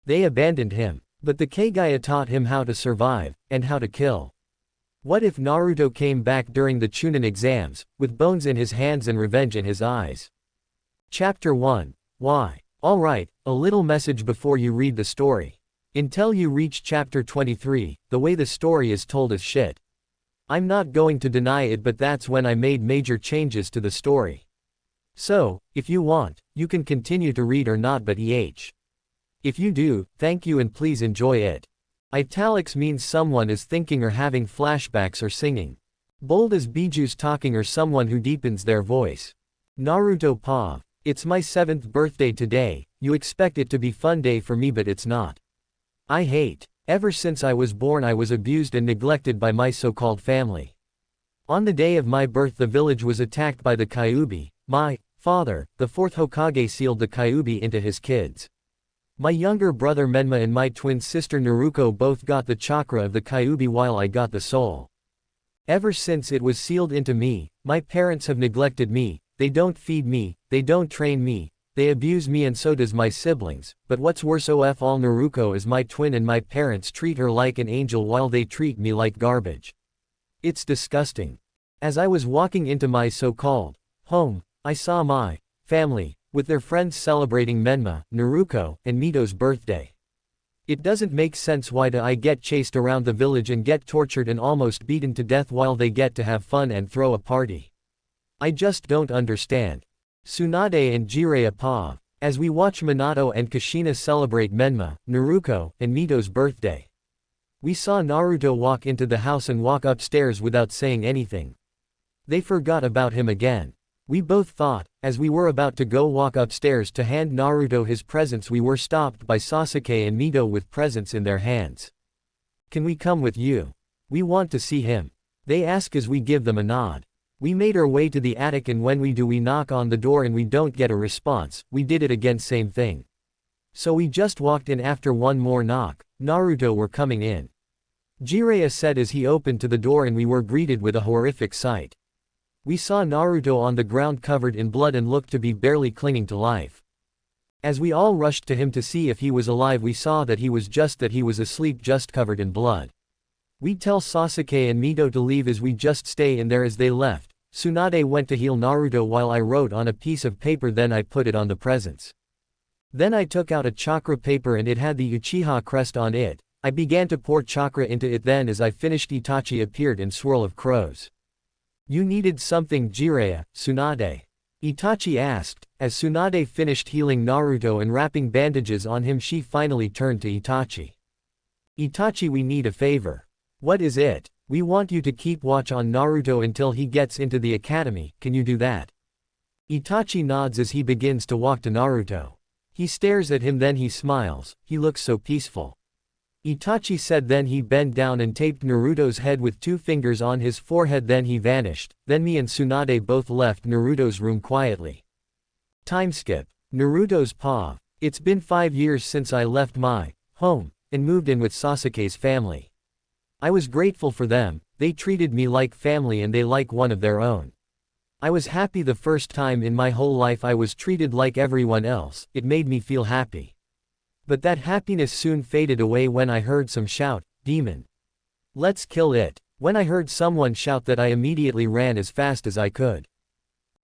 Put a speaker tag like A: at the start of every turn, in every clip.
A: They abandoned him. But the Kaguya taught him how to survive, and how to kill. What if Naruto came back during the Chunin Exams, with bones in his hands and revenge in his eyes? Chapter 1. Why? Alright, a little message before you read the story. Until you reach chapter 23, the way the story is told is shit. I'm not going to deny it, but that's when I made major changes to the story. So, if you want, you can continue to read or not, but if you do, thank you and please enjoy it. Italics means someone is thinking or having flashbacks or singing. Bold is Biju's talking or someone who deepens their voice. Naruto Pav. It's my 7th birthday today, you expect it to be fun day for me but it's not. I hate. Ever since I was born I was abused and neglected by my so-called family. On the day of my birth the village was attacked by the Kyuubi. My father, the 4th Hokage, sealed the Kyuubi into his kids. My younger brother Menma and my twin sister Naruko both got the chakra of the Kyuubi while I got the soul. Ever since it was sealed into me, my parents have neglected me, they don't feed me, they don't train me, they abuse me and so does my siblings, but what's worse of all, Naruko is my twin and my parents treat her like an angel while they treat me like garbage. It's disgusting. As I was walking into my so-called home, I saw my family, with their friends celebrating Menma, Naruko, and Mito's birthday. It doesn't make sense why do I get chased around the village and get tortured and almost beaten to death while they get to have fun and throw a party. I just don't understand. Tsunade and Jiraiya Pav. As we watch Minato and Kushina celebrate Menma, Naruko, and Mito's birthday. We saw Naruto walk into the house and walk upstairs without saying anything. They forgot about him again. We both thought, as we were about to go walk upstairs to hand Naruto his presents, we were stopped by Sasuke and Mito with presents in their hands. Can we come with you? We want to see him. They ask as we give them a nod. We made our way to the attic and when we do we knock on the door and we don't get a response, we did it again, same thing. So we just walked in after one more knock, Naruto were coming in. Jiraiya said as he opened to the door and we were greeted with a horrific sight. We saw Naruto on the ground covered in blood and looked to be barely clinging to life. As we all rushed to him to see if he was alive, we saw that he was asleep, just covered in blood. We tell Sasuke and Mito to leave as we just stay in there. As they left, Tsunade went to heal Naruto while I wrote on a piece of paper, then I put it on the presents. Then I took out a chakra paper and it had the Uchiha crest on it. I began to pour chakra into it, then as I finished Itachi appeared in swirl of crows. You needed something, Jiraiya, Tsunade? Itachi asked. As Tsunade finished healing Naruto and wrapping bandages on him, she finally turned to Itachi. Itachi, we need a favor. What is it? We want you to keep watch on Naruto until he gets into the academy, can you do that? Itachi nods as he begins to walk to Naruto. He stares at him, then he smiles, he looks so peaceful. Itachi said, then he bent down and taped Naruto's head with 2 fingers on his forehead, then he vanished. Then me and Tsunade both left Naruto's room quietly. Time skip. Naruto's Pav. It's been 5 years since I left my home and moved in with Sasuke's family. I was grateful for them, they treated me like family and they like one of their own. I was happy the first time in my whole life I was treated like everyone else, it made me feel happy. But that happiness soon faded away when I heard some shout, "Demon! Let's kill it!" When I heard someone shout that, I immediately ran as fast as I could.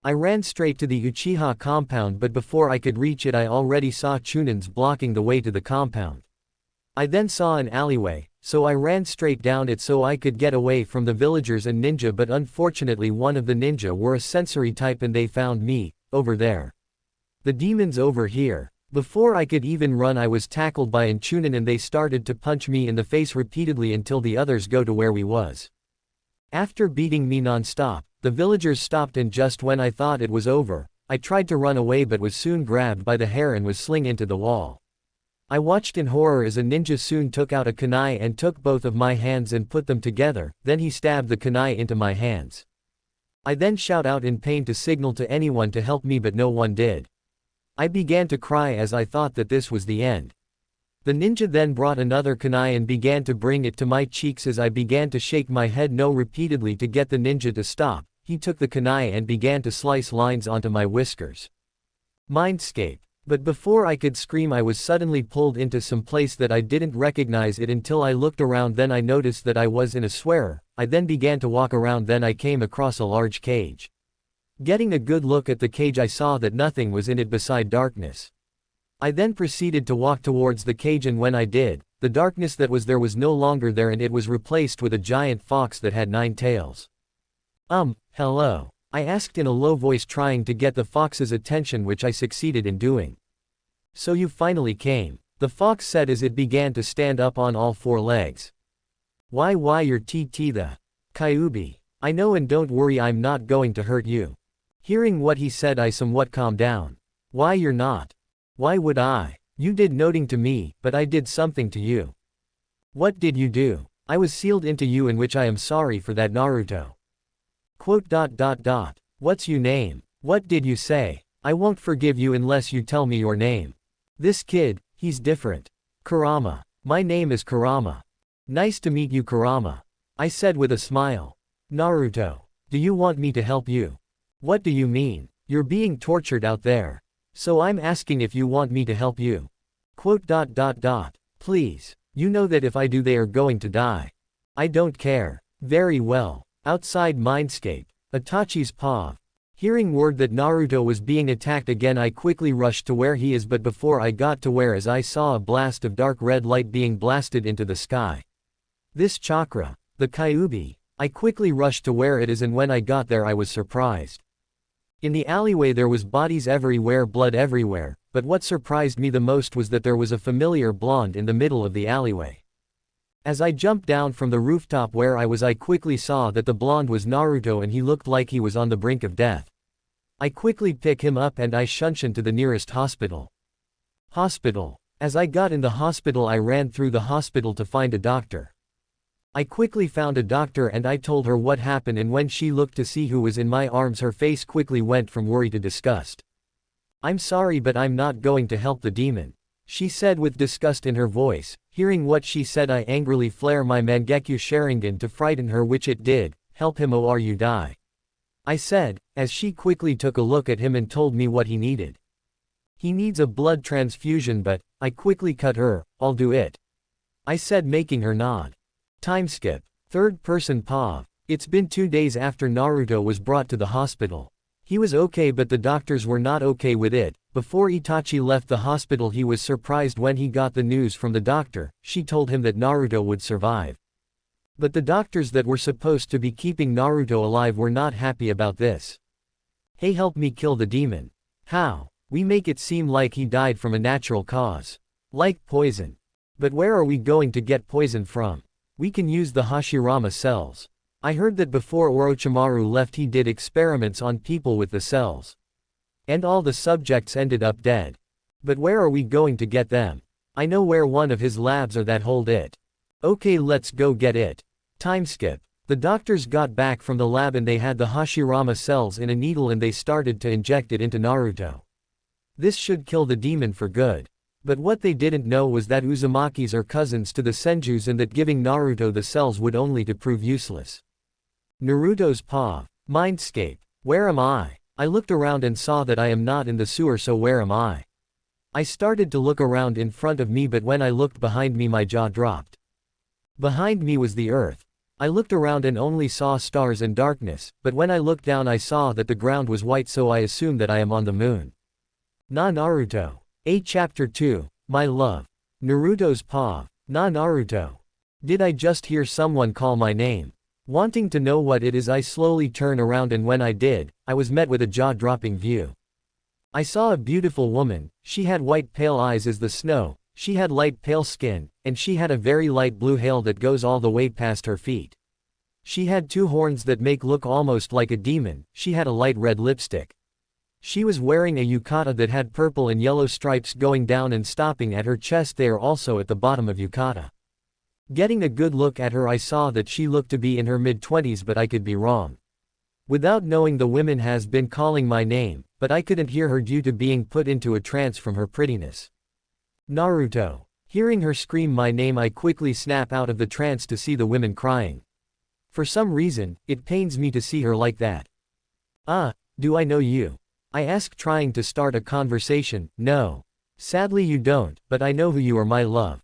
A: I ran straight to the Uchiha compound, but before I could reach it I already saw Chunins blocking the way to the compound. I then saw an alleyway, so I ran straight down it so I could get away from the villagers and ninja, but unfortunately one of the ninja were a sensory type and they found me, over there. The demons over here. Before I could even run I was tackled by an Chunin and they started to punch me in the face repeatedly until the others go to where we was. After beating me non-stop, the villagers stopped and just when I thought it was over, I tried to run away but was soon grabbed by the hair and was slung into the wall. I watched in horror as a ninja soon took out a kunai and took both of my hands and put them together, then he stabbed the kunai into my hands. I then shout out in pain to signal to anyone to help me but no one did. I began to cry as I thought that this was the end. The ninja then brought another kunai and began to bring it to my cheeks as I began to shake my head no repeatedly to get the ninja to stop. He took the kunai and began to slice lines onto my whiskers. Mindscape. But before I could scream I was suddenly pulled into some place that I didn't recognize it until I looked around, then I noticed that I was in a swearer. I then began to walk around, then I came across a large cage. Getting a good look at the cage I saw that nothing was in it beside darkness. I then proceeded to walk towards the cage, and when I did, the darkness that was there was no longer there and it was replaced with a giant fox that had 9 tails. Hello. I asked in a low voice, trying to get the fox's attention, which I succeeded in doing. So you finally came, the fox said as it began to stand up on all 4 legs. Why you're the Kyubi. I know, and don't worry, I'm not going to hurt you. Hearing what he said I somewhat calmed down. Why you're not? Why would I? You did nothing to me, but I did something to you. What did you do? I was sealed into you, in which I am sorry for that, Naruto. What's your name? What did you say? I won't forgive you unless you tell me your name. This kid, he's different. Kurama. My name is Kurama. Nice to meet you, Kurama. I said with a smile. Naruto. Do you want me to help you? What do you mean? You're being tortured out there. So I'm asking if you want me to help you. Please. You know that if I do they are going to die. I don't care. Very well. Outside Mindscape. Itachi's paw. Hearing word that Naruto was being attacked again, I quickly rushed to where he is, but before I got to where is I saw a blast of dark red light being blasted into the sky. This chakra. The Kyubi. I quickly rushed to where it is, and when I got there I was surprised. In the alleyway there was bodies everywhere, blood everywhere, but what surprised me the most was that there was a familiar blonde in the middle of the alleyway. As I jumped down from the rooftop where I was, I quickly saw that the blonde was Naruto and he looked like he was on the brink of death. I quickly pick him up and I shunted to the nearest hospital. As I got in the hospital I ran through the hospital to find a doctor. I quickly found a doctor and I told her what happened, and when she looked to see who was in my arms her face quickly went from worry to disgust. I'm sorry, but I'm not going to help the demon, she said with disgust in her voice. Hearing what she said I angrily flare my Mangekyo Sharingan to frighten her, which it did. Help him or you die, I said, as she quickly took a look at him and told me what he needed. He needs a blood transfusion, but I quickly cut her. I'll do it, I said, making her nod. Time skip. Third person paw. It's been 2 days after Naruto was brought to the hospital. He was okay, but the doctors were not okay with it. Before Itachi left the hospital he was surprised when he got the news from the doctor. She told him that Naruto would survive. But the doctors that were supposed to be keeping Naruto alive were not happy about this. Hey, help me kill the demon. How? We make it seem like he died from a natural cause. Like poison. But where are we going to get poison from? We can use the Hashirama cells. I heard that before Orochimaru left he did experiments on people with the cells. And all the subjects ended up dead. But where are we going to get them? I know where one of his labs are that hold it. Okay, let's go get it. Time skip. The doctors got back from the lab and they had the Hashirama cells in a needle and they started to inject it into Naruto. This should kill the demon for good. But what they didn't know was that Uzumakis are cousins to the Senjus and that giving Naruto the cells would only to prove useless. Naruto's paw. Mindscape. Where am I? I looked around and saw that I am not in the sewer, so where am I? I started to look around in front of me, but when I looked behind me my jaw dropped. Behind me was the earth. I looked around and only saw stars and darkness, but when I looked down I saw that the ground was white, so I assumed that I am on the moon. Naruto. Chapter 2, My Love. Naruto's paw. Naruto. Did I just hear someone call my name? Wanting to know what it is I slowly turn around, and when I did, I was met with a jaw-dropping view. I saw a beautiful woman. She had white pale eyes as the snow, she had light pale skin, and she had a very light blue hair that goes all the way past her feet. She had 2 horns that make look almost like a demon. She had a light red lipstick. She was wearing a yukata that had purple and yellow stripes going down and stopping at her chest. They are also at the bottom of yukata. Getting a good look at her I saw that she looked to be in her mid-20s, but I could be wrong. Without knowing, the woman has been calling my name, but I couldn't hear her due to being put into a trance from her prettiness. Naruto. Hearing her scream my name I quickly snap out of the trance to see the women crying. For some reason, it pains me to see her like that. Do I know you? I asked, trying to start a conversation. No. Sadly you don't, but I know who you are, my love.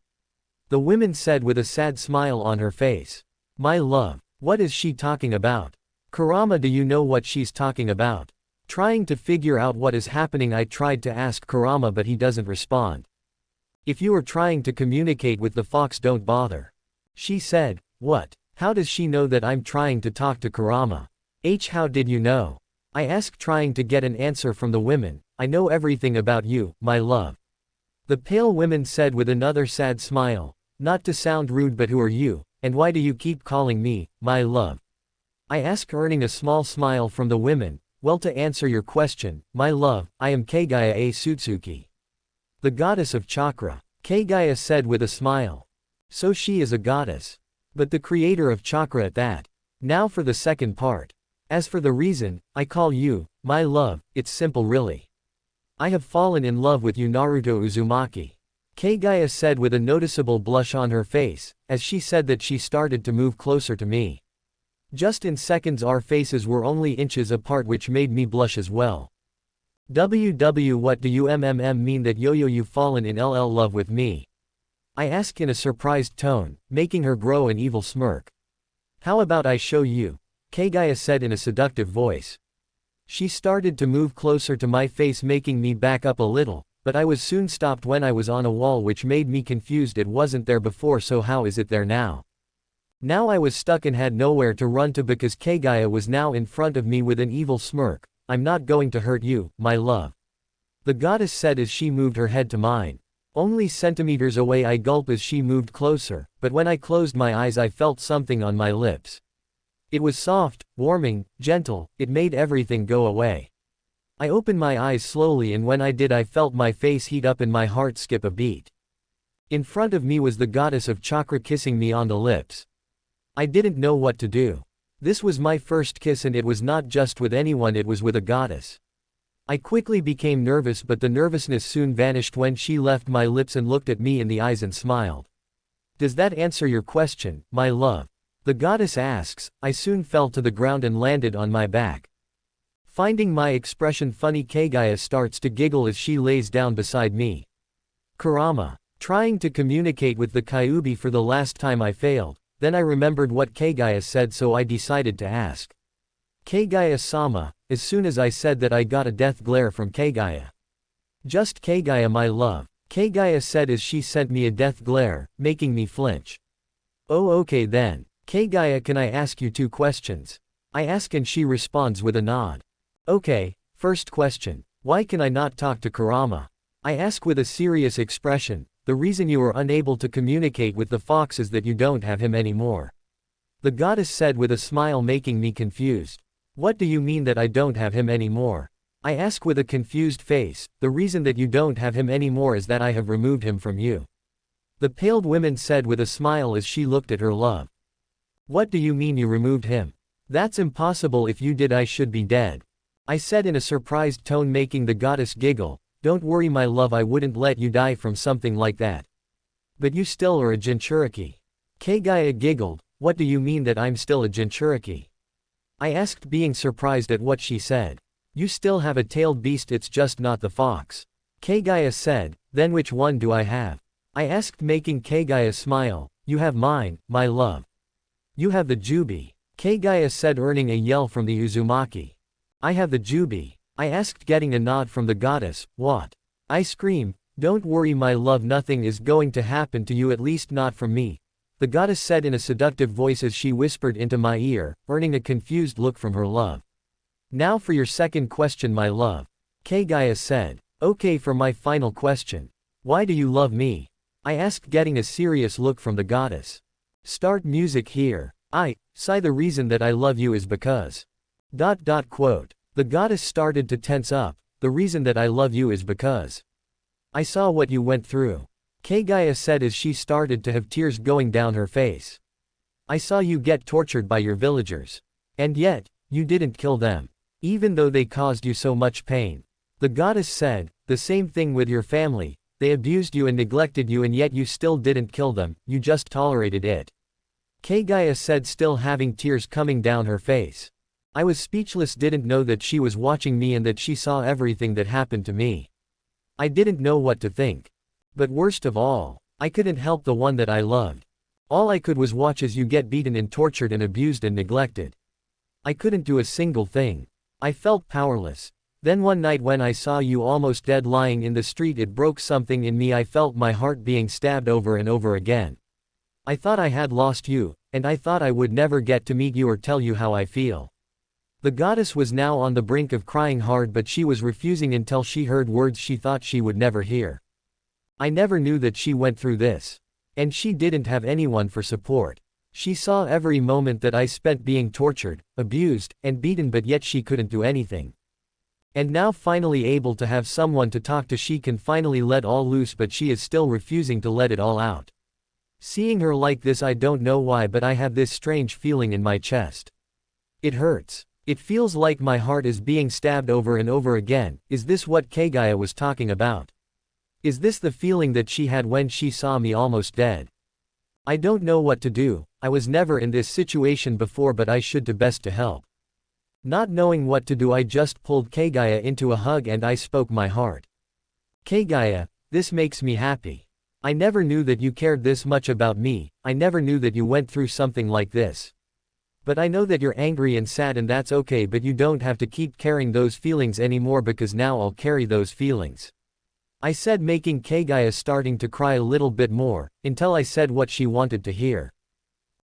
A: The woman said with a sad smile on her face. My love. What is she talking about? Kurama, do you know what she's talking about? Trying to figure out what is happening, I tried to ask Kurama, but he doesn't respond. If you are trying to communicate with the fox, don't bother. She said. What? How does she know that I'm trying to talk to Kurama? How did you know? I asked, trying to get an answer from the women. I know everything about you, my love. The pale woman said with another sad smile. Not to sound rude, but who are you, and why do you keep calling me, my love? I asked, earning a small smile from the women. Well, to answer your question, my love, I am Kaguya Tsutsuki, the goddess of chakra. Kaguya said with a smile. So she is a goddess. But the creator of chakra at that. Now for the second part. As for the reason I call you, my love, it's simple really. I have fallen in love with you, Naruto-Uzumaki. Kaguya said with a noticeable blush on her face. As she said that, she started to move closer to me. Just in seconds our faces were only inches apart, which made me blush as well. What do you mean that you've fallen in love with me? I asked in a surprised tone, making her grow an evil smirk. How about I show you? Kaguya said in a seductive voice. She started to move closer to my face, making me back up a little, but I was soon stopped when I was on a wall, which made me confused. It wasn't there before, so how is it there now? Now I was stuck and had nowhere to run to, because Kaguya was now in front of me with an evil smirk. I'm not going to hurt you, my love. The goddess said as she moved her head to mine. Only centimeters away, I gulped as she moved closer, but when I closed my eyes I felt something on my lips. It was soft, warming, gentle, it made everything go away. I opened my eyes slowly, and when I did I felt my face heat up and my heart skip a beat. In front of me was the goddess of chakra kissing me on the lips. I didn't know what to do. This was my first kiss, and it was not just with anyone, it was with a goddess. I quickly became nervous, but the nervousness soon vanished when she left my lips and looked at me in the eyes and smiled. Does that answer your question, my love? The goddess asks. I soon fell to the ground and landed on my back. Finding my expression funny, Kaguya starts to giggle as she lays down beside me. Kurama. Trying to communicate with the Kyuubi for the last time, I failed. Then I remembered what Kaguya said, so I decided to ask. Kaguya-sama. As soon as I said that, I got a death glare from Kaguya. Just Kaguya, my love. Kaguya said as she sent me a death glare, making me flinch. Oh, okay then. Kaguya, can I ask you 2 questions? I ask and she responds with a nod. Okay, first question. Why can I not talk to Kurama? I ask with a serious expression. The reason you are unable to communicate with the fox is that you don't have him anymore. The goddess said with a smile, making me confused. What do you mean that I don't have him anymore? I ask with a confused face. The reason that you don't have him anymore is that I have removed him from you. The paled woman said with a smile as she looked at her love. What do you mean you removed him? That's impossible. If you did, I should be dead. I said in a surprised tone, making the goddess giggle. Don't worry, my love, I wouldn't let you die from something like that. But you still are a Jinchuriki. Kaguya giggled. What do you mean that I'm still a Jinchuriki? I asked, being surprised at what she said. You still have a tailed beast, it's just not the fox. Kaguya said. Then which one do I have? I asked, making Kaguya smile. You have mine, my love. You have the Jubi. Kaguya said, earning a yell from the Uzumaki. I have the Jubi. I asked, getting a nod from the goddess. What? I screamed. Don't worry, my love, nothing is going to happen to you, at least not from me. The goddess said in a seductive voice as she whispered into my ear, earning a confused look from her love. Now for your second question, my love. Kaguya said. Okay, for my final question. Why do you love me? I asked, getting a serious look from the goddess. Start music here. The reason that I love you is because. Quote. The goddess started to tense up. The reason that I love you is because. I saw what you went through. Kaguya said as she started to have tears going down her face. I saw you get tortured by your villagers. And yet, you didn't kill them. Even though they caused you so much pain. The goddess said, the same thing with your family. They abused you and neglected you, and yet you still didn't kill them, you just tolerated it. Kaguya said, still having tears coming down her face. I was speechless, didn't know that she was watching me and that she saw everything that happened to me. I didn't know what to think. But worst of all, I couldn't help the one that I loved. All I could was watch as you get beaten and tortured and abused and neglected. I couldn't do a single thing. I felt powerless. Then one night when I saw you almost dead lying in the street, it broke something in me. I felt my heart being stabbed over and over again. I thought I had lost you, and I thought I would never get to meet you or tell you how I feel. The goddess was now on the brink of crying hard, but she was refusing until she heard words she thought she would never hear. I never knew that she went through this. And she didn't have anyone for support. She saw every moment that I spent being tortured, abused, and beaten, but yet she couldn't do anything. And now finally able to have someone to talk to, she can finally let all loose, but she is still refusing to let it all out. Seeing her like this, I don't know why, but I have this strange feeling in my chest. It hurts. It feels like my heart is being stabbed over and over again. Is this what Kaguya was talking about? Is this the feeling that she had when she saw me almost dead? I don't know what to do. I was never in this situation before, but I should do best to help. Not knowing what to do, I just pulled Kaguya into a hug and I spoke my heart. Kaguya, this makes me happy. I never knew that you cared this much about me. I never knew that you went through something like this. But I know that you're angry and sad, and that's okay, but you don't have to keep carrying those feelings anymore, because now I'll carry those feelings. I said, making Kaguya starting to cry a little bit more, until I said what she wanted to hear.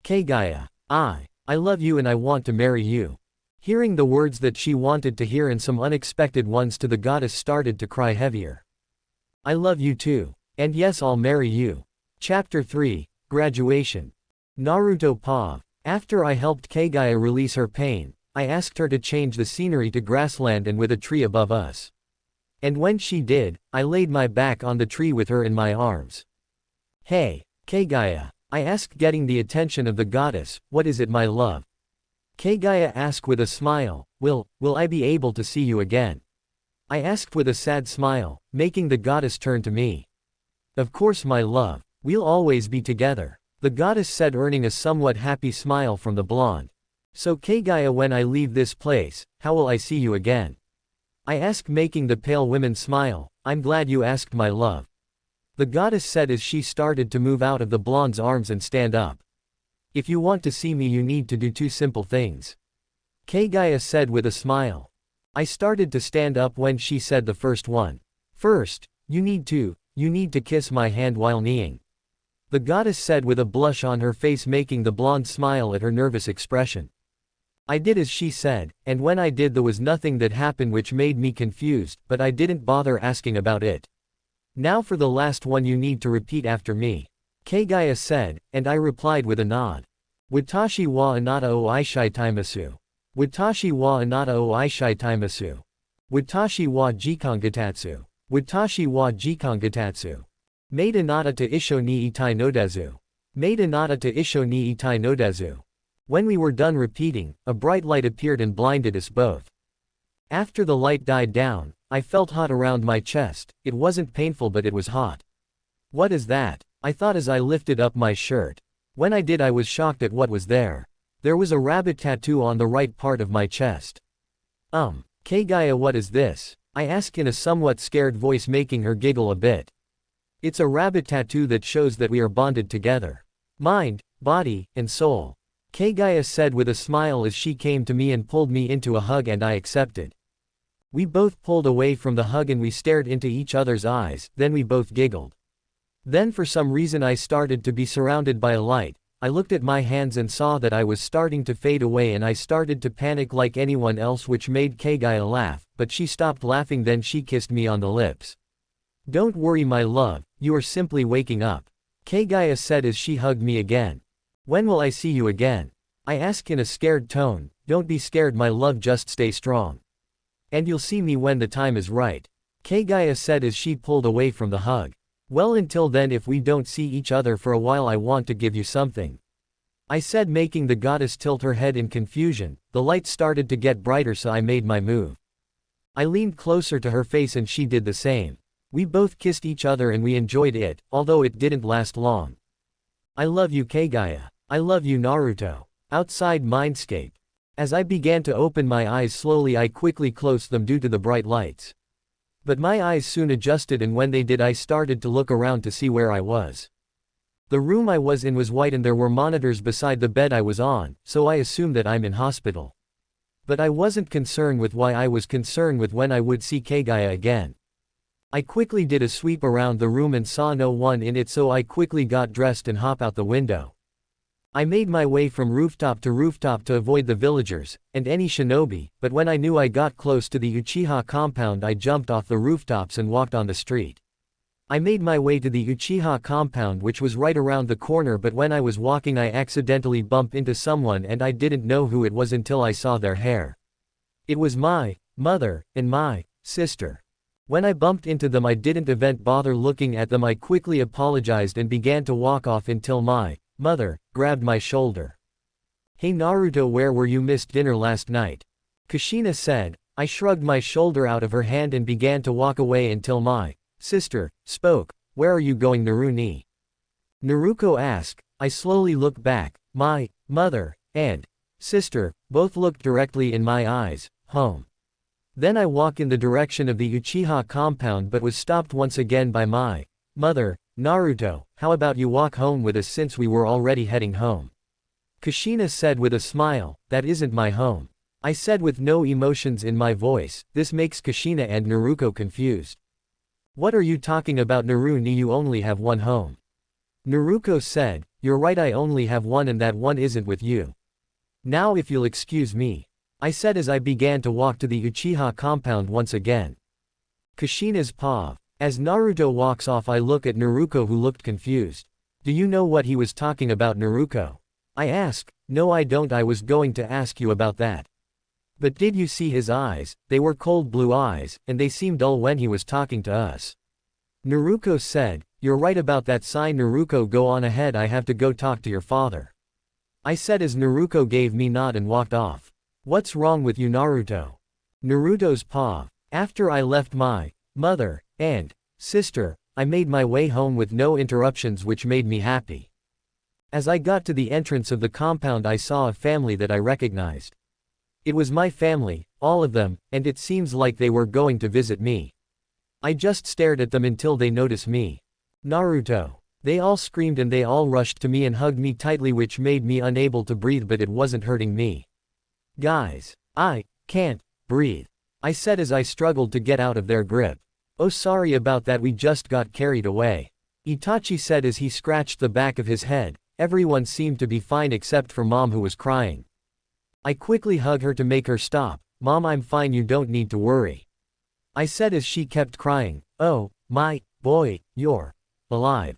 A: Kaguya, I love you and I want to marry you. Hearing the words that she wanted to hear and some unexpected ones to, the goddess started to cry heavier. I love you too. And yes, I'll marry you. Chapter 3, Graduation. Naruto POV. After I helped Kaguya release her pain, I asked her to change the scenery to grassland and with a tree above us. And when she did, I laid my back on the tree with her in my arms. Hey, Kaguya, I asked, getting the attention of the goddess, what is it, my love? Kaguya asked with a smile, will I be able to see you again? I asked with a sad smile, making the goddess turn to me. Of course, my love, we'll always be together, the goddess said, earning a somewhat happy smile from the blonde. So Kaguya, when I leave this place, how will I see you again? I asked, making the pale woman smile. I'm glad you asked, my love, the goddess said as she started to move out of the blonde's arms and stand up. If you want to see me, you need to do two simple things, Kaguya said with a smile. I started to stand up when she said the first one. First, you need to kiss my hand while kneeling, the goddess said with a blush on her face, making the blonde smile at her nervous expression. I did as she said, and when I did, there was nothing that happened which made me confused, but I didn't bother asking about it. Now for the last one, you need to repeat after me, Kaguya said, and I replied with a nod. Watashi wa anata o aishai taimasu. Watashi wa anata o aishai taimasu. Watashi wa jikangatatsu. Watashi wa jikangatatsu. Made anata to isho ni itai nodezu. Made anata to isho ni itai nodezu. When we were done repeating, a bright light appeared and blinded us both. After the light died down, I felt hot around my chest. It wasn't painful, but it was hot. What is that? I thought as I lifted up my shirt. When I did, I was shocked at what was there. There was a rabbit tattoo on the right part of my chest. Kaguya, what is this? I asked in a somewhat scared voice, making her giggle a bit. It's a rabbit tattoo that shows that we are bonded together. Mind, body, and soul, Kaguya said with a smile as she came to me and pulled me into a hug, and I accepted. We both pulled away from the hug and we stared into each other's eyes, then we both giggled. Then for some reason I started to be surrounded by a light. I looked at my hands and saw that I was starting to fade away, and I started to panic like anyone else, which made Kaguya laugh, but she stopped laughing. Then she kissed me on the lips. Don't worry, my love, you are simply waking up, Kaguya said as she hugged me again. When will I see you again? I asked in a scared tone. Don't be scared, my love, just stay strong. And you'll see me when the time is right, Kaguya said as she pulled away from the hug. Well, until then, if we don't see each other for a while, I want to give you something, I said, making the goddess tilt her head in confusion. The light started to get brighter, so I made my move. I leaned closer to her face and she did the same. We both kissed each other and we enjoyed it, although it didn't last long. I love you, Kaguya. I love you, Naruto. Outside Mindscape. As I began to open my eyes slowly I quickly closed them due to the bright lights. But my eyes soon adjusted and when they did I started to look around to see where I was. The room I was in was white and there were monitors beside the bed I was on, so I assumed that I'm in hospital. But I wasn't concerned with why I was concerned with when I would see Kaguya again. I quickly did a sweep around the room and saw no one in it so I quickly got dressed and hop out the window. I made my way from rooftop to avoid the villagers, and any shinobi, but when I knew I got close to the Uchiha compound I jumped off the rooftops and walked on the street. I made my way to the Uchiha compound which was right around the corner but when I was walking I accidentally bumped into someone and I didn't know who it was until I saw their hair. It was my mother and my sister. When I bumped into them I didn't even bother looking at them. I quickly apologized and began to walk off until my mother grabbed my shoulder. "Hey Naruto, where were you? Missed dinner last night," Kushina said. I shrugged my shoulder out of her hand and began to walk away until my sister spoke. "Where are you going, Naruni?" Naruko asked. I slowly looked back. My mother and sister both looked directly in my eyes. Home. Then I walked in the direction of the Uchiha compound but was stopped once again by my mother. "Naruto, how about you walk home with us since we were already heading home?" Kushina said with a smile. "That isn't my home," I said with no emotions in my voice. This makes Kushina and Naruko confused. "What are you talking about, Naruni? You only have one home." Naruko said. "You're right, I only have one and that one isn't with you. Now if you'll excuse me," I said as I began to walk to the Uchiha compound once again. Kushina's paw. As Naruto walks off I look at Naruko who looked confused. "Do you know what he was talking about, Naruko?" I asked. "No I don't, I was going to ask you about that." "But did you see his eyes? They were cold blue eyes, and they seemed dull when he was talking to us." Naruko said. "You're right about that sign, Naruko, go on ahead, I have to go talk to your father," I said as Naruko gave me nod and walked off. "What's wrong with you, Naruto?" Naruto's paw. After I left my mother and sister, I made my way home with no interruptions, which made me happy. As I got to the entrance of the compound I saw a family that I recognized. It was my family, all of them, and it seems like they were going to visit me. I just stared at them until they noticed me. "Naruto." They all screamed and they all rushed to me and hugged me tightly, which made me unable to breathe, but it wasn't hurting me. "Guys, I can't breathe," I said as I struggled to get out of their grip. "Oh, sorry about that, we just got carried away," Itachi said as he scratched the back of his head. Everyone seemed to be fine except for Mom, who was crying. I quickly hugged her to make her stop. "Mom, I'm fine, you don't need to worry," I said as she kept crying. "Oh, my boy, you're alive,"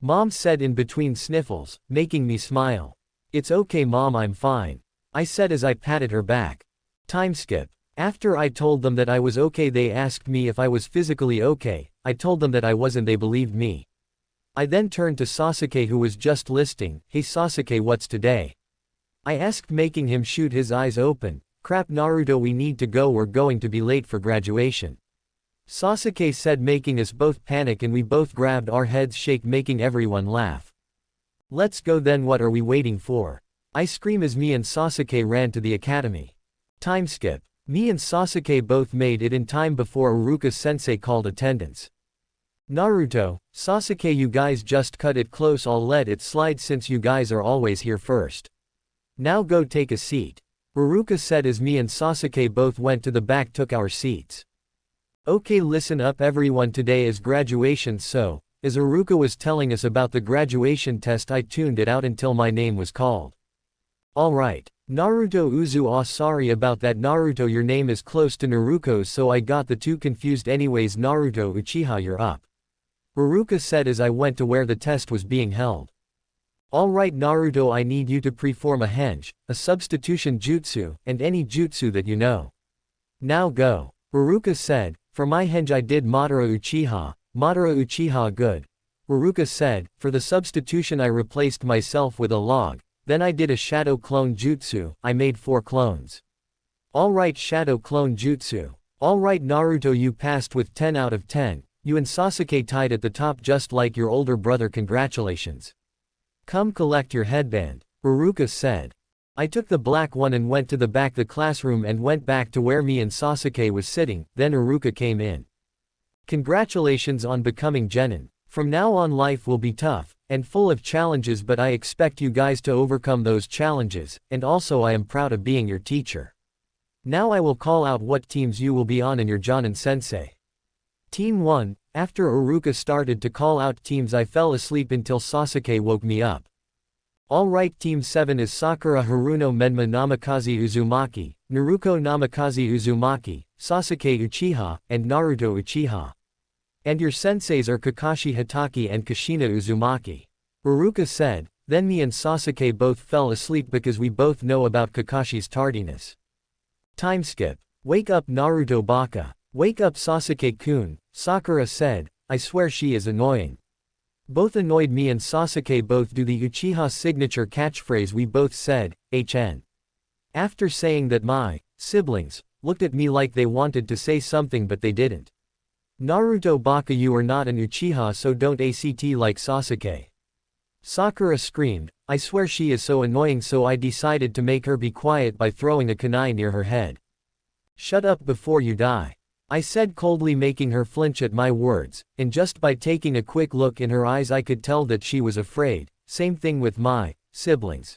A: Mom said in between sniffles, making me smile. "It's okay Mom, I'm fine," I said as I patted her back. Time skip. After I told them that I was okay they asked me if I was physically okay. I told them that I wasn't, they believed me. I then turned to Sasuke who was just listening. "Hey Sasuke, what's today?" I asked, making him shoot his eyes open. "Crap Naruto, we need to go, we're going to be late for graduation," Sasuke said, making us both panic and we both grabbed our heads shake, making everyone laugh. "Let's go then, what are we waiting for?" I screamed as me and Sasuke ran to the academy. Time skip. Me and Sasuke both made it in time before Iruka-sensei called attendance. "Naruto, Sasuke, you guys just cut it close, I'll let it slide since you guys are always here first. Now go take a seat," Iruka said as me and Sasuke both went to the back, took our seats. "Okay, listen up everyone, today is graduation, so, as Iruka was telling us about the graduation test I tuned it out until my name was called." "Alright. Naruto Uzu, sorry about that Naruto, your name is close to Naruko's so I got the two confused anyways. Naruto Uchiha, you're up," Iruka said as I went to where the test was being held. "Alright Naruto, I need you to perform a henge, a substitution jutsu, and any jutsu that you know. Now go," Iruka said. "For my henge I did Madara Uchiha good," Iruka said. "For the substitution I replaced myself with a log. Then I did a shadow clone jutsu, I made 4 clones." "Alright, shadow clone jutsu. Alright Naruto, you passed with 10 out of 10, you and Sasuke tied at the top just like your older brother, congratulations. Come collect your headband," Iruka said. I took the black one and went to the back the classroom and went back to where me and Sasuke was sitting, then Iruka came in. Congratulations on becoming Genin. From now on life will be tough, and full of challenges, but I expect you guys to overcome those challenges, and also I am proud of being your teacher. Now I will call out what teams you will be on in your Jonin Sensei. Team 1, after Iruka started to call out teams I fell asleep until Sasuke woke me up. Alright, Team 7 is Sakura Haruno Menma Namikaze-Uzumaki, Naruto Namikaze-Uzumaki, Sasuke Uchiha, and Naruto Uchiha. And your senseis are Kakashi Hatake and Kushina Uzumaki. Iruka said, then me and Sasuke both fell asleep because we both know about Kakashi's tardiness. Time skip. Wake up Naruto Baka. Wake up Sasuke-kun, Sakura said, I swear she is annoying. Both annoyed me and Sasuke both do the Uchiha signature catchphrase we both said, HN. After saying that my siblings looked at me like they wanted to say something but they didn't. Naruto Baka, you are not an Uchiha, so don't act like Sasuke. Sakura screamed, I swear she is so annoying, so I decided to make her be quiet by throwing a kunai near her head. Shut up before you die. I said coldly, making her flinch at my words, and just by taking a quick look in her eyes I could tell that she was afraid. Same thing with my siblings.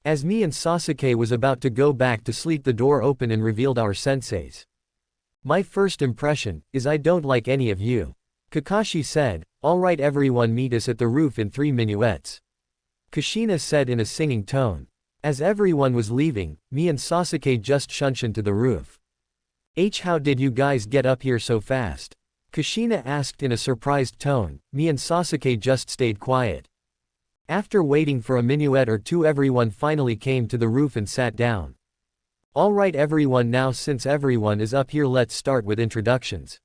A: As me and Sasuke was about to go back to sleep, the door opened and revealed our senseis. My first impression is I don't like any of you. Kakashi said, alright everyone, meet us at the roof in 3 minuets. Kushina said in a singing tone. As everyone was leaving, me and Sasuke just shunshed to the roof. How did you guys get up here so fast? Kushina asked in a surprised tone. Me and Sasuke just stayed quiet. After waiting for a minuet or two, everyone finally came to the roof and sat down. Alright everyone, now since everyone is up here, let's start with introductions.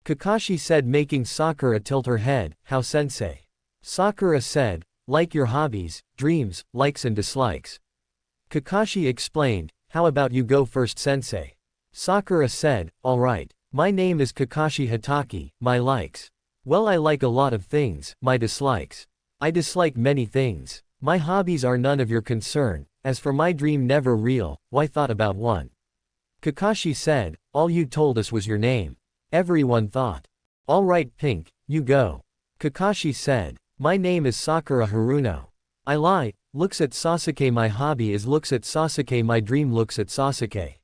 A: Kakashi said, making Sakura tilt her head. How, sensei? Sakura said, like your hobbies, dreams, likes and dislikes. Kakashi explained, how about you go first, sensei? Sakura said, alright. My name is Kakashi Hatake. My likes. Well, I like a lot of things. My dislikes. I dislike many things. My hobbies are none of your concern. As for my dream, never real. Why, thought about one. Kakashi said, all you told us was your name. Everyone thought. Alright Pink, you go. Kakashi said, my name is Sakura Haruno. I lie. Looks at Sasuke. My hobby is looks at Sasuke. My dream looks at Sasuke.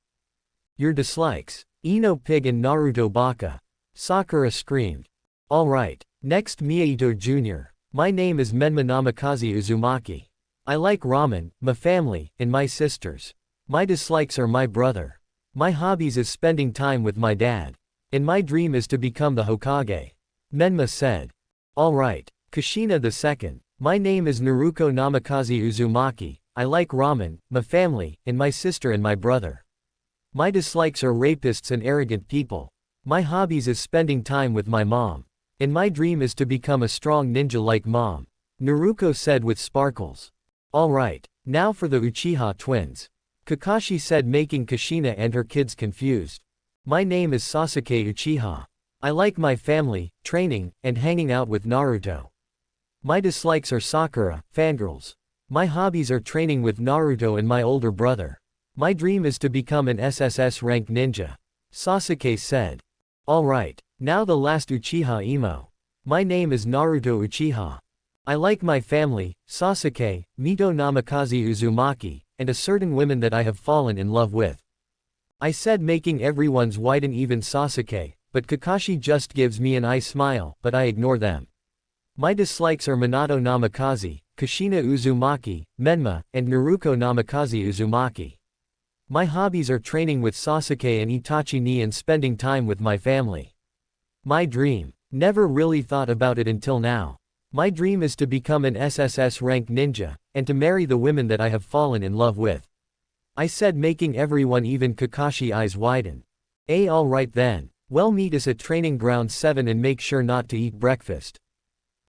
A: Your dislikes. Ino Pig and Naruto Baka. Sakura screamed. Alright. Next, Miyahito Jr. My name is Menma Namikaze-Uzumaki. I like ramen, my family, and my sisters. My dislikes are my brother. My hobbies is spending time with my dad. And my dream is to become the Hokage. Menma said. Alright. Kushina II. My name is Naruto Namikaze-Uzumaki. I like ramen, my family, and my sister and my brother. My dislikes are rapists and arrogant people. My hobbies is spending time with my mom. And my dream is to become a strong ninja like mom. Naruto said with sparkles. Alright. Now for the Uchiha twins. Kakashi said, making Kushina and her kids confused. My name is Sasuke Uchiha. I like my family, training, and hanging out with Naruto. My dislikes are Sakura, fangirls. My hobbies are training with Naruto and my older brother. My dream is to become an SSS rank ninja. Sasuke said. Alright. Now the last Uchiha emo. My name is Naruto Uchiha. I like my family, Sasuke, Mito Namikaze-Uzumaki, and a certain woman that I have fallen in love with. I said, making everyone's widen, even Sasuke, but Kakashi just gives me an eye smile, but I ignore them. My dislikes are Minato Namikaze, Kushina Uzumaki, Menma, and Naruto Namikaze-Uzumaki. My hobbies are training with Sasuke and Itachi ni and spending time with my family. My dream. Never really thought about it until now. My dream is to become an SSS rank ninja, and to marry the women that I have fallen in love with. I said, making everyone, even Kakashi, eyes widen. Alright then. Well, meet us at training ground 7 and make sure not to eat breakfast.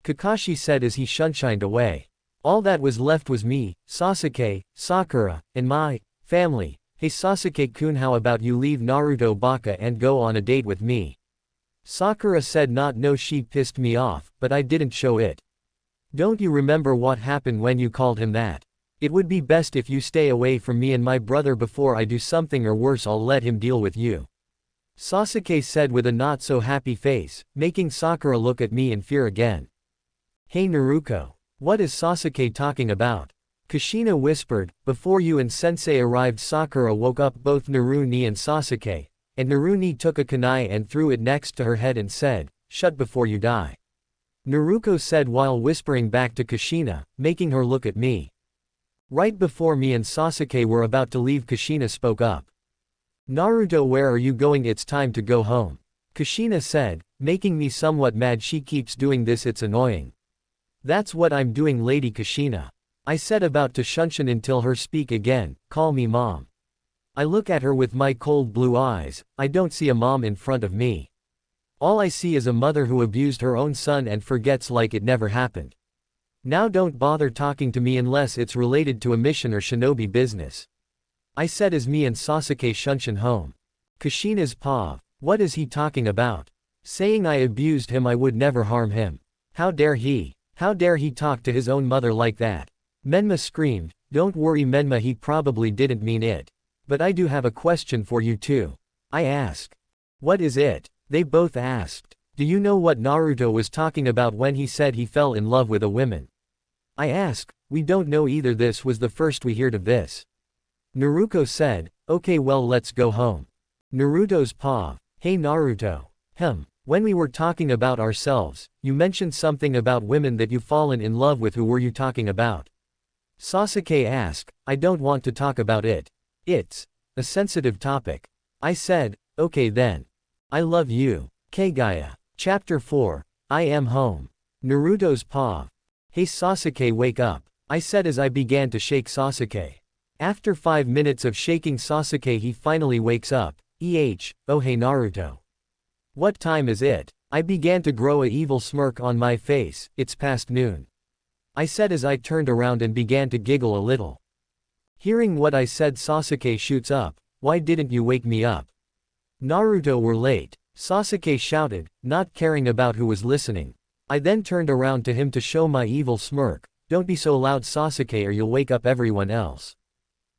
A: Kakashi said as he shunshined away. All that was left was me, Sasuke, Sakura, and my family. Hey Sasuke-kun, how about you leave Naruto Baka and go on a date with me? Sakura said, not no, she pissed me off, but I didn't show it. Don't you remember what happened when you called him that? It would be best if you stay away from me and my brother before I do something, or worse, I'll let him deal with you. Sasuke said with a not so happy face, making Sakura look at me in fear again. Hey Naruto. What is Sasuke talking about? Kushina whispered. Before you and Sensei arrived, Sakura woke up both Naruni and Sasuke, and Naruni took a kunai and threw it next to her head and said, "Shut before you die." Naruto said while whispering back to Kushina, making her look at me. Right before me and Sasuke were about to leave, Kushina spoke up. Naruto, where are you going? It's time to go home. Kushina said, making me somewhat mad. She keeps doing this, it's annoying. That's what I'm doing, Lady Kushina. I said, about to shunshin until her speak again, call me mom. I look at her with my cold blue eyes. I don't see a mom in front of me. All I see is a mother who abused her own son and forgets like it never happened. Now don't bother talking to me unless it's related to a mission or shinobi business. I said as me and Sasuke shunshin home. Kushina's paw. What is he talking about? Saying I abused him, I would never harm him. How dare he? How dare he talk to his own mother like that? Menma screamed. Don't worry Menma, he probably didn't mean it. But I do have a question for you too. I asked. What is it? They both asked. Do you know what Naruto was talking about when he said he fell in love with a woman? I asked. We don't know either, this was the first we heard of this. Naruto said, okay well let's go home. Naruto's paw. Hey Naruto. When we were talking about ourselves, you mentioned something about women that you've fallen in love with. Who were you talking about? Sasuke asked. I don't want to talk about it. It's a sensitive topic. I said, okay then. I love you. Kaguya. Chapter 4. I am home. Naruto's paw. Hey Sasuke, wake up. I said as I began to shake Sasuke. After 5 minutes of shaking Sasuke, he finally wakes up. Oh hey Naruto. What time is it? I began to grow a evil smirk on my face. It's past noon. I said as I turned around and began to giggle a little. Hearing what I said, Sasuke shoots up. Why didn't you wake me up? Naruto, we're late. Sasuke shouted, not caring about who was listening. I then turned around to him to show my evil smirk. Don't be so loud Sasuke, or you'll wake up everyone else.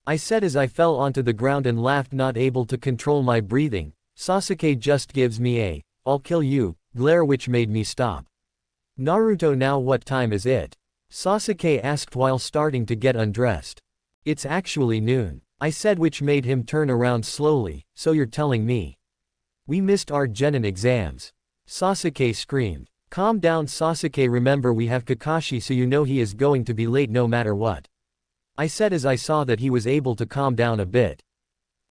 A: I said as I fell onto the ground and laughed, not able to control my breathing. Sasuke just gives me a, I'll kill you, glare which made me stop. Naruto, now what time is it? Sasuke asked while starting to get undressed. It's actually noon. I said, which made him turn around slowly. So you're telling me we missed our Chunin exams? Sasuke screamed. Calm down Sasuke, remember we have Kakashi, so you know he is going to be late no matter what. I said as I saw that he was able to calm down a bit.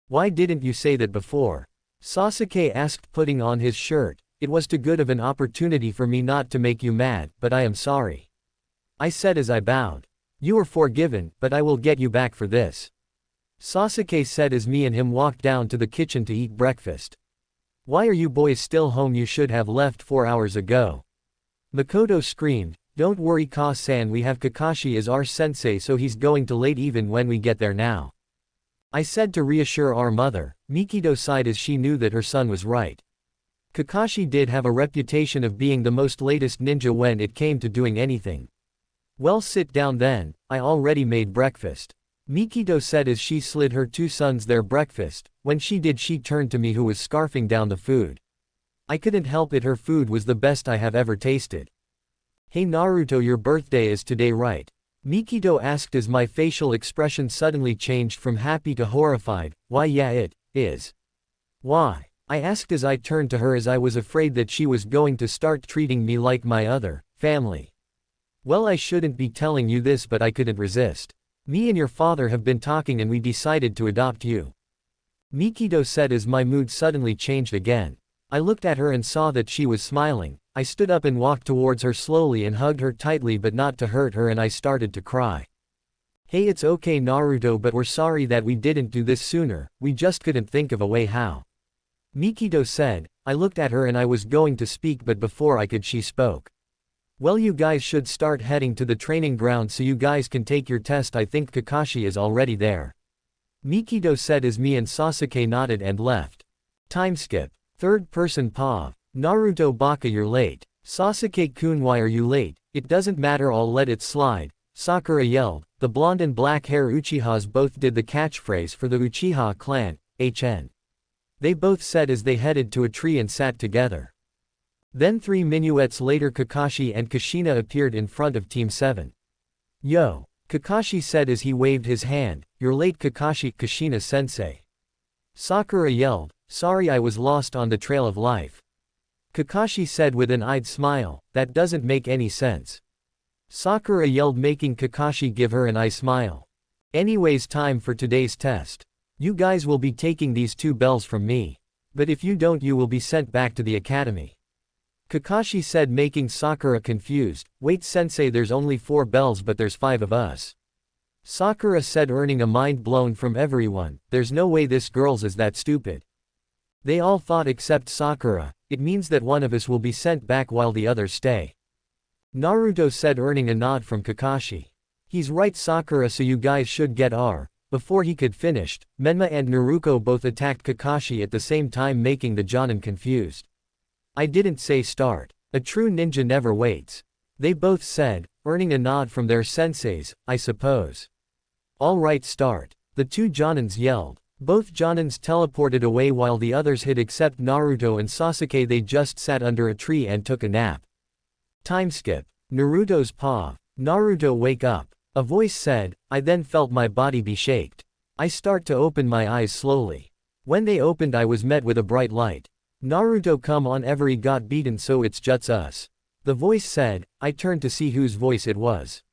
A: Why didn't you say that before? Sasuke asked, putting on his shirt. It was too good of an opportunity for me not to make you mad, but I am sorry. I said as I bowed. You are forgiven, but I will get you back for this. Sasuke said as me and him walked down to the kitchen to eat breakfast. Why are you boys still home? You should have left 4 hours ago. Makoto screamed. Don't worry Ka-san, we have Kakashi as our sensei, so he's going to late even when we get there now. I said to reassure our mother. Mikito sighed as she knew that her son was right. Kakashi did have a reputation of being the most latest ninja when it came to doing anything. Well, sit down then, I already made breakfast. Mikito said as she slid her 2 sons their breakfast. When she did, she turned to me, who was scarfing down the food. I couldn't help it, her food was the best I have ever tasted. Hey Naruto, your birthday is today, right? Mikito asked as my facial expression suddenly changed from happy to horrified. Why yeah, it is. Why? I asked as I turned to her, as I was afraid that she was going to start treating me like my other family. Well, I shouldn't be telling you this, but I couldn't resist. Me and your father have been talking and we decided to adopt you. Mikito said as my mood suddenly changed again. I looked at her and saw that she was smiling. I stood up and walked towards her slowly and hugged her tightly, but not to hurt her, and I started to cry. Hey, it's okay Naruto, but we're sorry that we didn't do this sooner, we just couldn't think of a way how. Mikito said. I looked at her and I was going to speak, but before I could, she spoke. Well, you guys should start heading to the training ground so you guys can take your test. I think Kakashi is already there. Mikito said as me and Sasuke nodded and left. Time skip. Third person paw. Naruto Baka, you're late. Sasuke-kun, why are you late? It doesn't matter, I'll let it slide. Sakura yelled. the blonde and black hair Uchihas both did the catchphrase for the Uchiha clan, HN. They both said as they headed to a tree and sat together. Then 3 minuets later Kakashi and Kushina appeared in front of Team 7. "Yo," Kakashi said as he waved his hand, "You're late Kakashi, Kushina-sensei." Sakura yelled, "Sorry I was lost on the trail of life." Kakashi said with an eyed smile, "That doesn't make any sense." Sakura yelled, making Kakashi give her an eye smile. "Anyways, time for today's test. You guys will be taking these 2 bells from me. But if you don't, you will be sent back to the academy." Kakashi said, making Sakura confused, "Wait sensei, there's only 4 bells but there's 5 of us." Sakura said, earning a mind blown from everyone, "There's no way this girl's is that stupid." They all thought except Sakura, "It means that one of us will be sent back while the others stay." Naruto said, earning a nod from Kakashi. "He's right Sakura, so you guys should get R." Before he could finish, Menma and Naruto both attacked Kakashi at the same time, making the Jonin confused. "I didn't say start. A true ninja never waits," they both said, earning a nod from their senseis, "I suppose." "All right, start." The 2 Jonins yelled. Both Jonins teleported away while the others hid except Naruto and Sasuke. They just sat under a tree and took a nap. Time skip. Naruto's paw. "Naruto, wake up." A voice said. I then felt my body be shaked. I start to open my eyes slowly. When they opened, I was met with a bright light. "Naruto, come on, every got beaten, so it's just us." The voice said. I turned to see whose voice it was.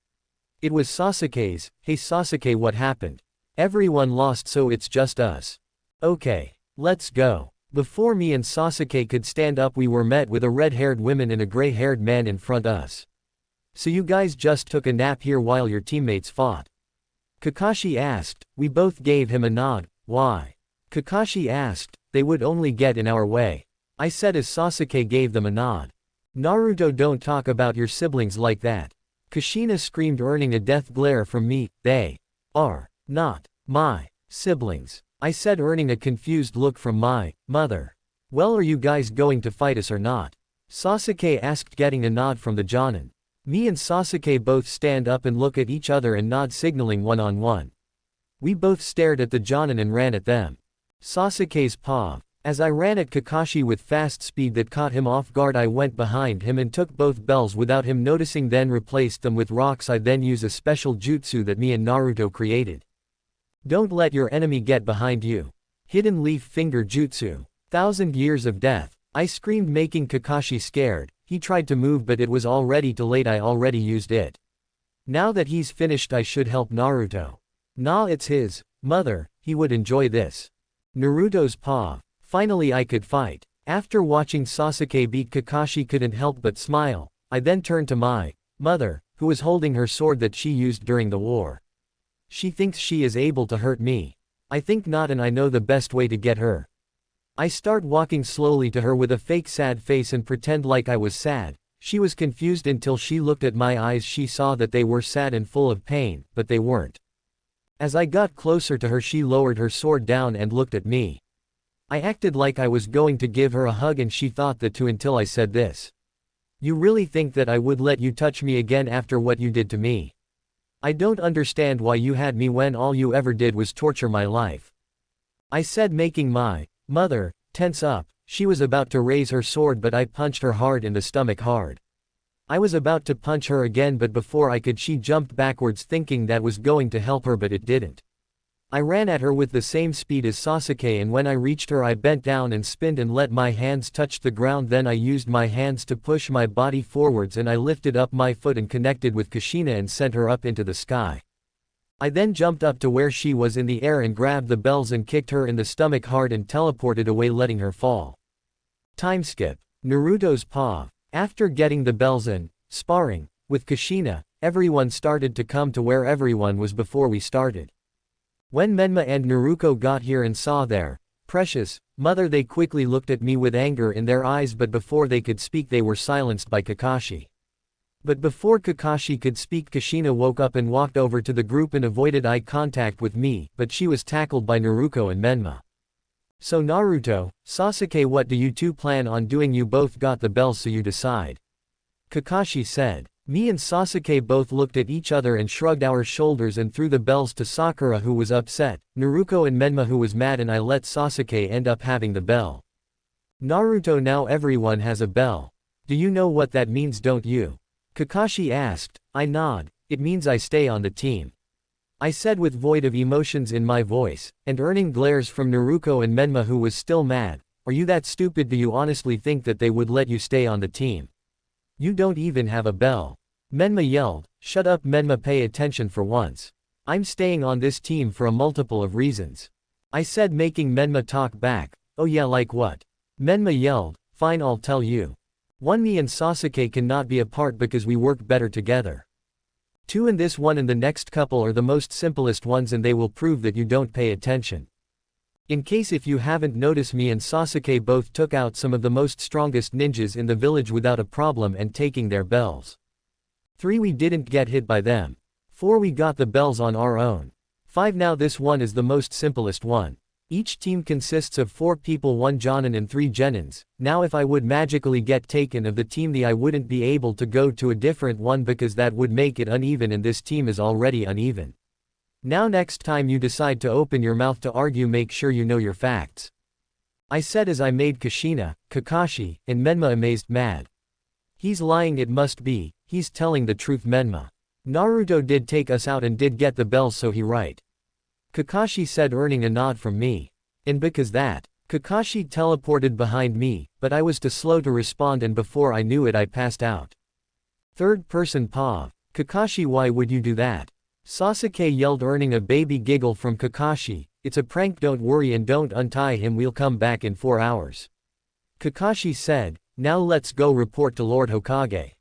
A: It was Sasuke's. "Hey Sasuke, what happened? Everyone lost, so it's just us." "Okay. Let's go." Before me and Sasuke could stand up, we were met with a red-haired woman and a gray-haired man in front us. "So you guys just took a nap here while your teammates fought?" Kakashi asked. We both gave him a nod. "Why?" Kakashi asked. "They would only get in our way," I said as Sasuke gave them a nod. "Naruto, don't talk about your siblings like that," Kushina screamed, earning a death glare from me. "They are not my siblings," I said, earning a confused look from my mother. "Well, are you guys going to fight us or not?" Sasuke asked, getting a nod from the Jonin. Me and Sasuke both stand up and look at each other and nod, signaling one-on-one. We both stared at the Jonin and ran at them. Sasuke's paw. As I ran at Kakashi with fast speed that caught him off guard, I went behind him and took both bells without him noticing, then replaced them with rocks. I then used a special jutsu that me and Naruto created. "Don't let your enemy get behind you." Hidden leaf finger jutsu. 1,000 years of death. I screamed, making Kakashi scared. He tried to move, but it was already too late. I already used it. Now that he's finished, I should help Naruto. Nah, it's his mother. He would enjoy this. Naruto's paw. Finally I could fight. After watching Sasuke beat Kakashi, couldn't help but smile. I then turned to my mother, who was holding her sword that she used during the war. She thinks she is able to hurt me. I think not, and I know the best way to get her. I start walking slowly to her with a fake sad face and pretend like I was sad. She was confused until she looked at my eyes. She saw that they were sad and full of pain, but they weren't. As I got closer to her, she lowered her sword down and looked at me. I acted like I was going to give her a hug, and she thought that too until I said this. "You really think that I would let you touch me again after what you did to me? I don't understand why you had me when all you ever did was torture my life," I said, making my mother tense up. She was about to raise her sword, but I punched her hard in the stomach hard. I was about to punch her again, but before I could, she jumped backwards, thinking that was going to help her, but it didn't. I ran at her with the same speed as Sasuke, and when I reached her, I bent down and spinned and let my hands touch the ground. Then I used my hands to push my body forwards, and I lifted up my foot and connected with Kushina and sent her up into the sky. I then jumped up to where she was in the air and grabbed the bells and kicked her in the stomach hard and teleported away, letting her fall. Time skip. Naruto's paw. After getting the bells and sparring with Kushina, everyone started to come to where everyone was before we started. When Menma and Naruto got here and saw their precious mother, they quickly looked at me with anger in their eyes, but before they could speak, they were silenced by Kakashi. But before Kakashi could speak, Kushina woke up and walked over to the group and avoided eye contact with me, but she was tackled by Naruto and Menma. "So Naruto, Sasuke, what do you two plan on doing? You both got the bells, so you decide," Kakashi said. Me and Sasuke both looked at each other and shrugged our shoulders and threw the bells to Sakura who was upset, Naruto and Menma who was mad, and I let Sasuke end up having the bell. Naruto, now everyone has a bell. Do you know what that means, don't you? Kakashi asked. I nod. It means I stay on the team. I said with void of emotions in my voice, and earning glares from Naruto and Menma who was still mad. Are you that stupid? Do you honestly think that they would let you stay on the team? You don't even have a bell. Menma yelled. Shut up Menma, pay attention for once. I'm staying on this team for a multiple of reasons. I said, making Menma talk back. Oh yeah, like what? Menma yelled. Fine, I'll tell you. 1. Me and Sasuke cannot be apart because we work better together. 2. And this one and the next couple are the most simplest ones, and they will prove that you don't pay attention. In case if you haven't noticed, me and Sasuke both took out some of the most strongest ninjas in the village without a problem and taking their bells. 3. We didn't get hit by them. 4. We got the bells on our own. 5. Now this one is the most simplest one. Each team consists of 4 people, 1 jonin and 3 genins. Now if I would magically get taken of the team, I wouldn't be able to go to a different one because that would make it uneven, and this team is already uneven. Now next time you decide to open your mouth to argue, make sure you know your facts. I said as I made Kushina, Kakashi, and Menma amazed mad. He's lying, it must be, he's telling the truth Menma. Naruto did take us out and did get the bells, so he right. Kakashi said, earning a nod from me. And because that, Kakashi teleported behind me, but I was too slow to respond, and before I knew it I passed out. Third person Pav. Kakashi, why would you do that? Sasuke yelled, earning a baby giggle from Kakashi. It's a prank, don't worry and don't untie him, we'll come back in 4 hours. Kakashi said, now let's go report to Lord Hokage.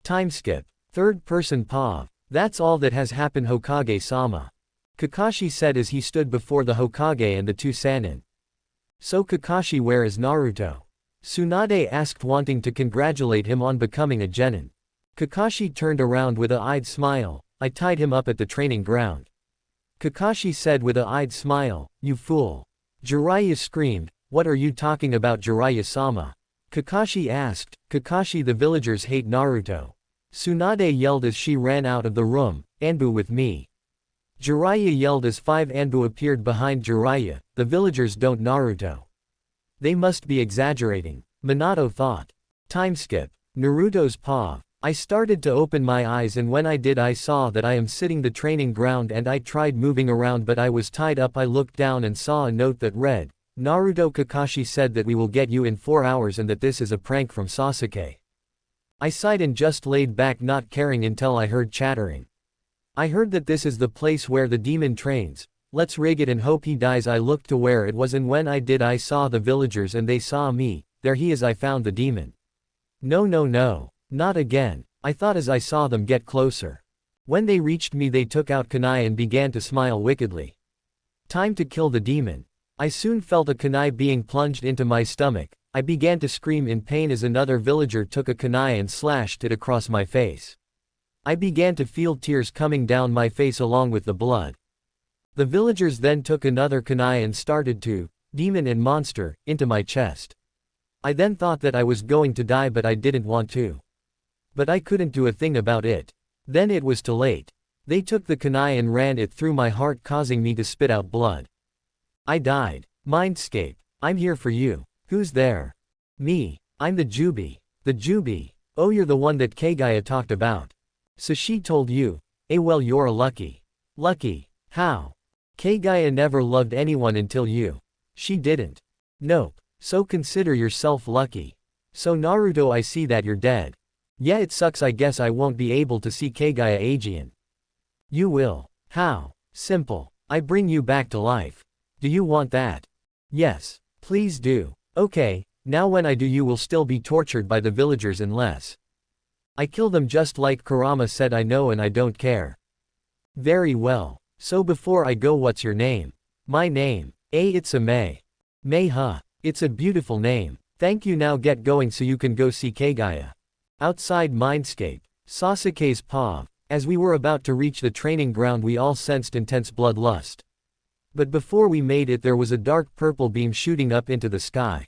A: Time skip. Third person Pav. That's all that has happened, Hokage-sama. Kakashi said as he stood before the Hokage and the 2 Sannin. So Kakashi, where is Naruto? Tsunade asked, wanting to congratulate him on becoming a genin. Kakashi turned around with a eyed smile. I tied him up at the training ground. Kakashi said with a eyed smile, you fool. Jiraiya screamed, what are you talking about, Jiraiya-sama? Kakashi asked. Kakashi, the villagers hate Naruto. Tsunade yelled as she ran out of the room, Anbu with me. Jiraiya yelled as 5 Anbu appeared behind Jiraiya, the villagers don't Naruto. They must be exaggerating, Minato thought. Time skip. Naruto's Pav. I started to open my eyes, and when I did I saw that I am sitting the training ground, and I tried moving around but I was tied up. I looked down and saw a note that read, Naruto, Kakashi said that we will get you in 4 hours and that this is a prank from Sasuke. I sighed and just laid back, not caring, until I heard chattering. I heard that this is the place where the demon trains. Let's rig it and hope he dies. I looked to where it was, and when I did I saw the villagers and they saw me. There he is, I found the demon. No, not again, I thought as I saw them get closer. When they reached me they took out kunai and began to smile wickedly. Time to kill the demon. I soon felt a kunai being plunged into my stomach. I began to scream in pain as another villager took a kunai and slashed it across my face. I began to feel tears coming down my face along with the blood. The villagers then took another kunai and started to, demon and monster, into my chest. I then thought that I was going to die, but I didn't want to. But I couldn't do a thing about it. Then it was too late. They took the kunai and ran it through my heart, causing me to spit out blood. I died. Mindscape. I'm here for you. Who's there? Me. I'm the Jubi. The Jubi. Oh, you're the one that Kaguya talked about. So she told you. Well, you're lucky. Lucky. How? Kaguya never loved anyone until you. She didn't. Nope. So consider yourself lucky. So Naruto, I see that you're dead. Yeah, it sucks. I guess I won't be able to see Kaguya again. You will. How? Simple. I bring you back to life. Do you want that? Yes. Please do. Okay, now when I do you will still be tortured by the villagers unless I kill them, just like Kurama said. I know and I don't care. Very well. So before I go, what's your name? My name. It's a Mei. Mei, huh? It's a beautiful name. Thank you, now get going so you can go see Kaguya. Outside Mindscape. Sasuke's Pav. As we were about to reach the training ground we all sensed intense bloodlust. But before we made it there was a dark purple beam shooting up into the sky.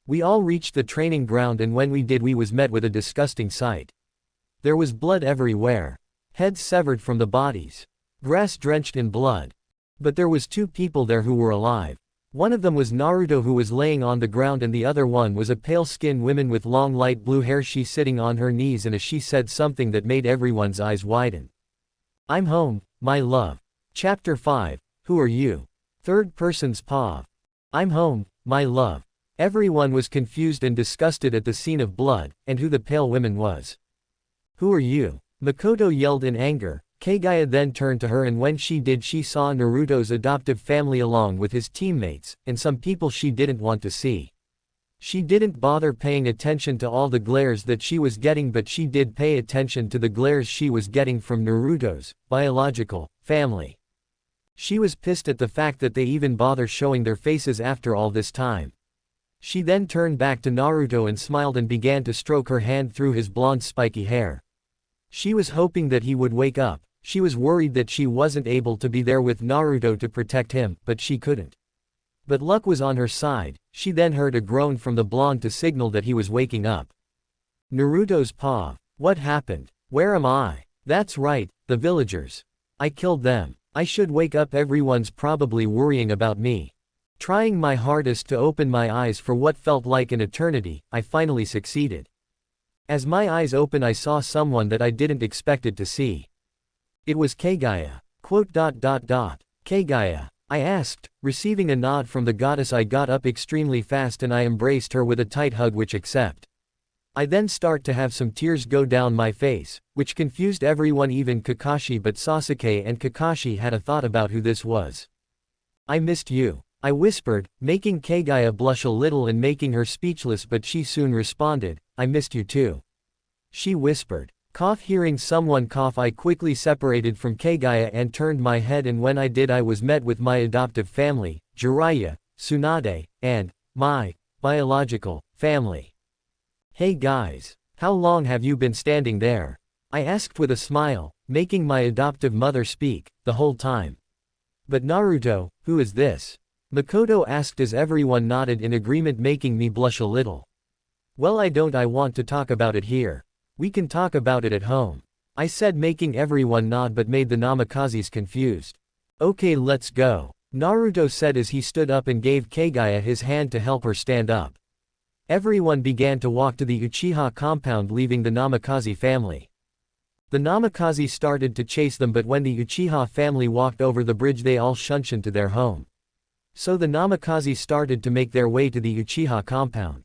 A: We all reached the training ground, and when we did we was met with a disgusting sight. There was blood everywhere. Heads severed from the bodies. Grass drenched in blood. But there was two people there who were alive. One of them was Naruto, who was laying on the ground, and the other one was a pale-skinned woman with long light blue hair. She sitting on her knees, and she said something that made everyone's eyes widen. I'm home, my love. Chapter 5. Who are you? Third person's POV. I'm home, my love. Everyone was confused and disgusted at the scene of blood, and who the pale woman was. Who are you? Makoto yelled in anger. Kaguya then turned to her, and when she did, she saw Naruto's adoptive family along with his teammates, and some people she didn't want to see. She didn't bother paying attention to all the glares that she was getting, but she did pay attention to the glares she was getting from Naruto's biological family. She was pissed at the fact that they even bother showing their faces after all this time. She then turned back to Naruto and smiled and began to stroke her hand through his blonde spiky hair. She was hoping that he would wake up. She was worried that she wasn't able to be there with Naruto to protect him, but she couldn't. But luck was on her side. She then heard a groan from the blonde to signal that he was waking up. Naruto's POV. What happened? Where am I? That's right, the villagers. I killed them. I should wake up. Everyone's probably worrying about me. Trying my hardest to open my eyes for what felt like an eternity, I finally succeeded. As my eyes opened, I saw someone that I didn't expected to see. It was Kaguya. Kaguya? I asked, receiving a nod from the goddess. I got up extremely fast and I embraced her with a tight hug, which I then start to have some tears go down my face, which confused everyone, even Kakashi, but Sasuke and Kakashi had a thought about who this was. I missed you. I whispered, making Kaguya blush a little and making her speechless, but she soon responded, I missed you too. She whispered. Cough. Hearing someone cough, I quickly separated from Kaguya and turned my head, and when I did, I was met with my adoptive family, Jiraiya, Tsunade, and my biological family. Hey guys. How long have you been standing there? I asked with a smile, making my adoptive mother speak. The whole time. But Naruto, who is this? Makoto asked as everyone nodded in agreement, making me blush a little. Well, I want to talk about it here. We can talk about it at home. I said, making everyone nod, but made the Namikazes confused. Okay, let's go. Naruto said as he stood up and gave Kaguya his hand to help her stand up. Everyone began to walk to the Uchiha compound, leaving the Namikaze family. The Namikaze started to chase them, but when the Uchiha family walked over the bridge, they all shunshined to their home. So the Namikaze started to make their way to the Uchiha compound.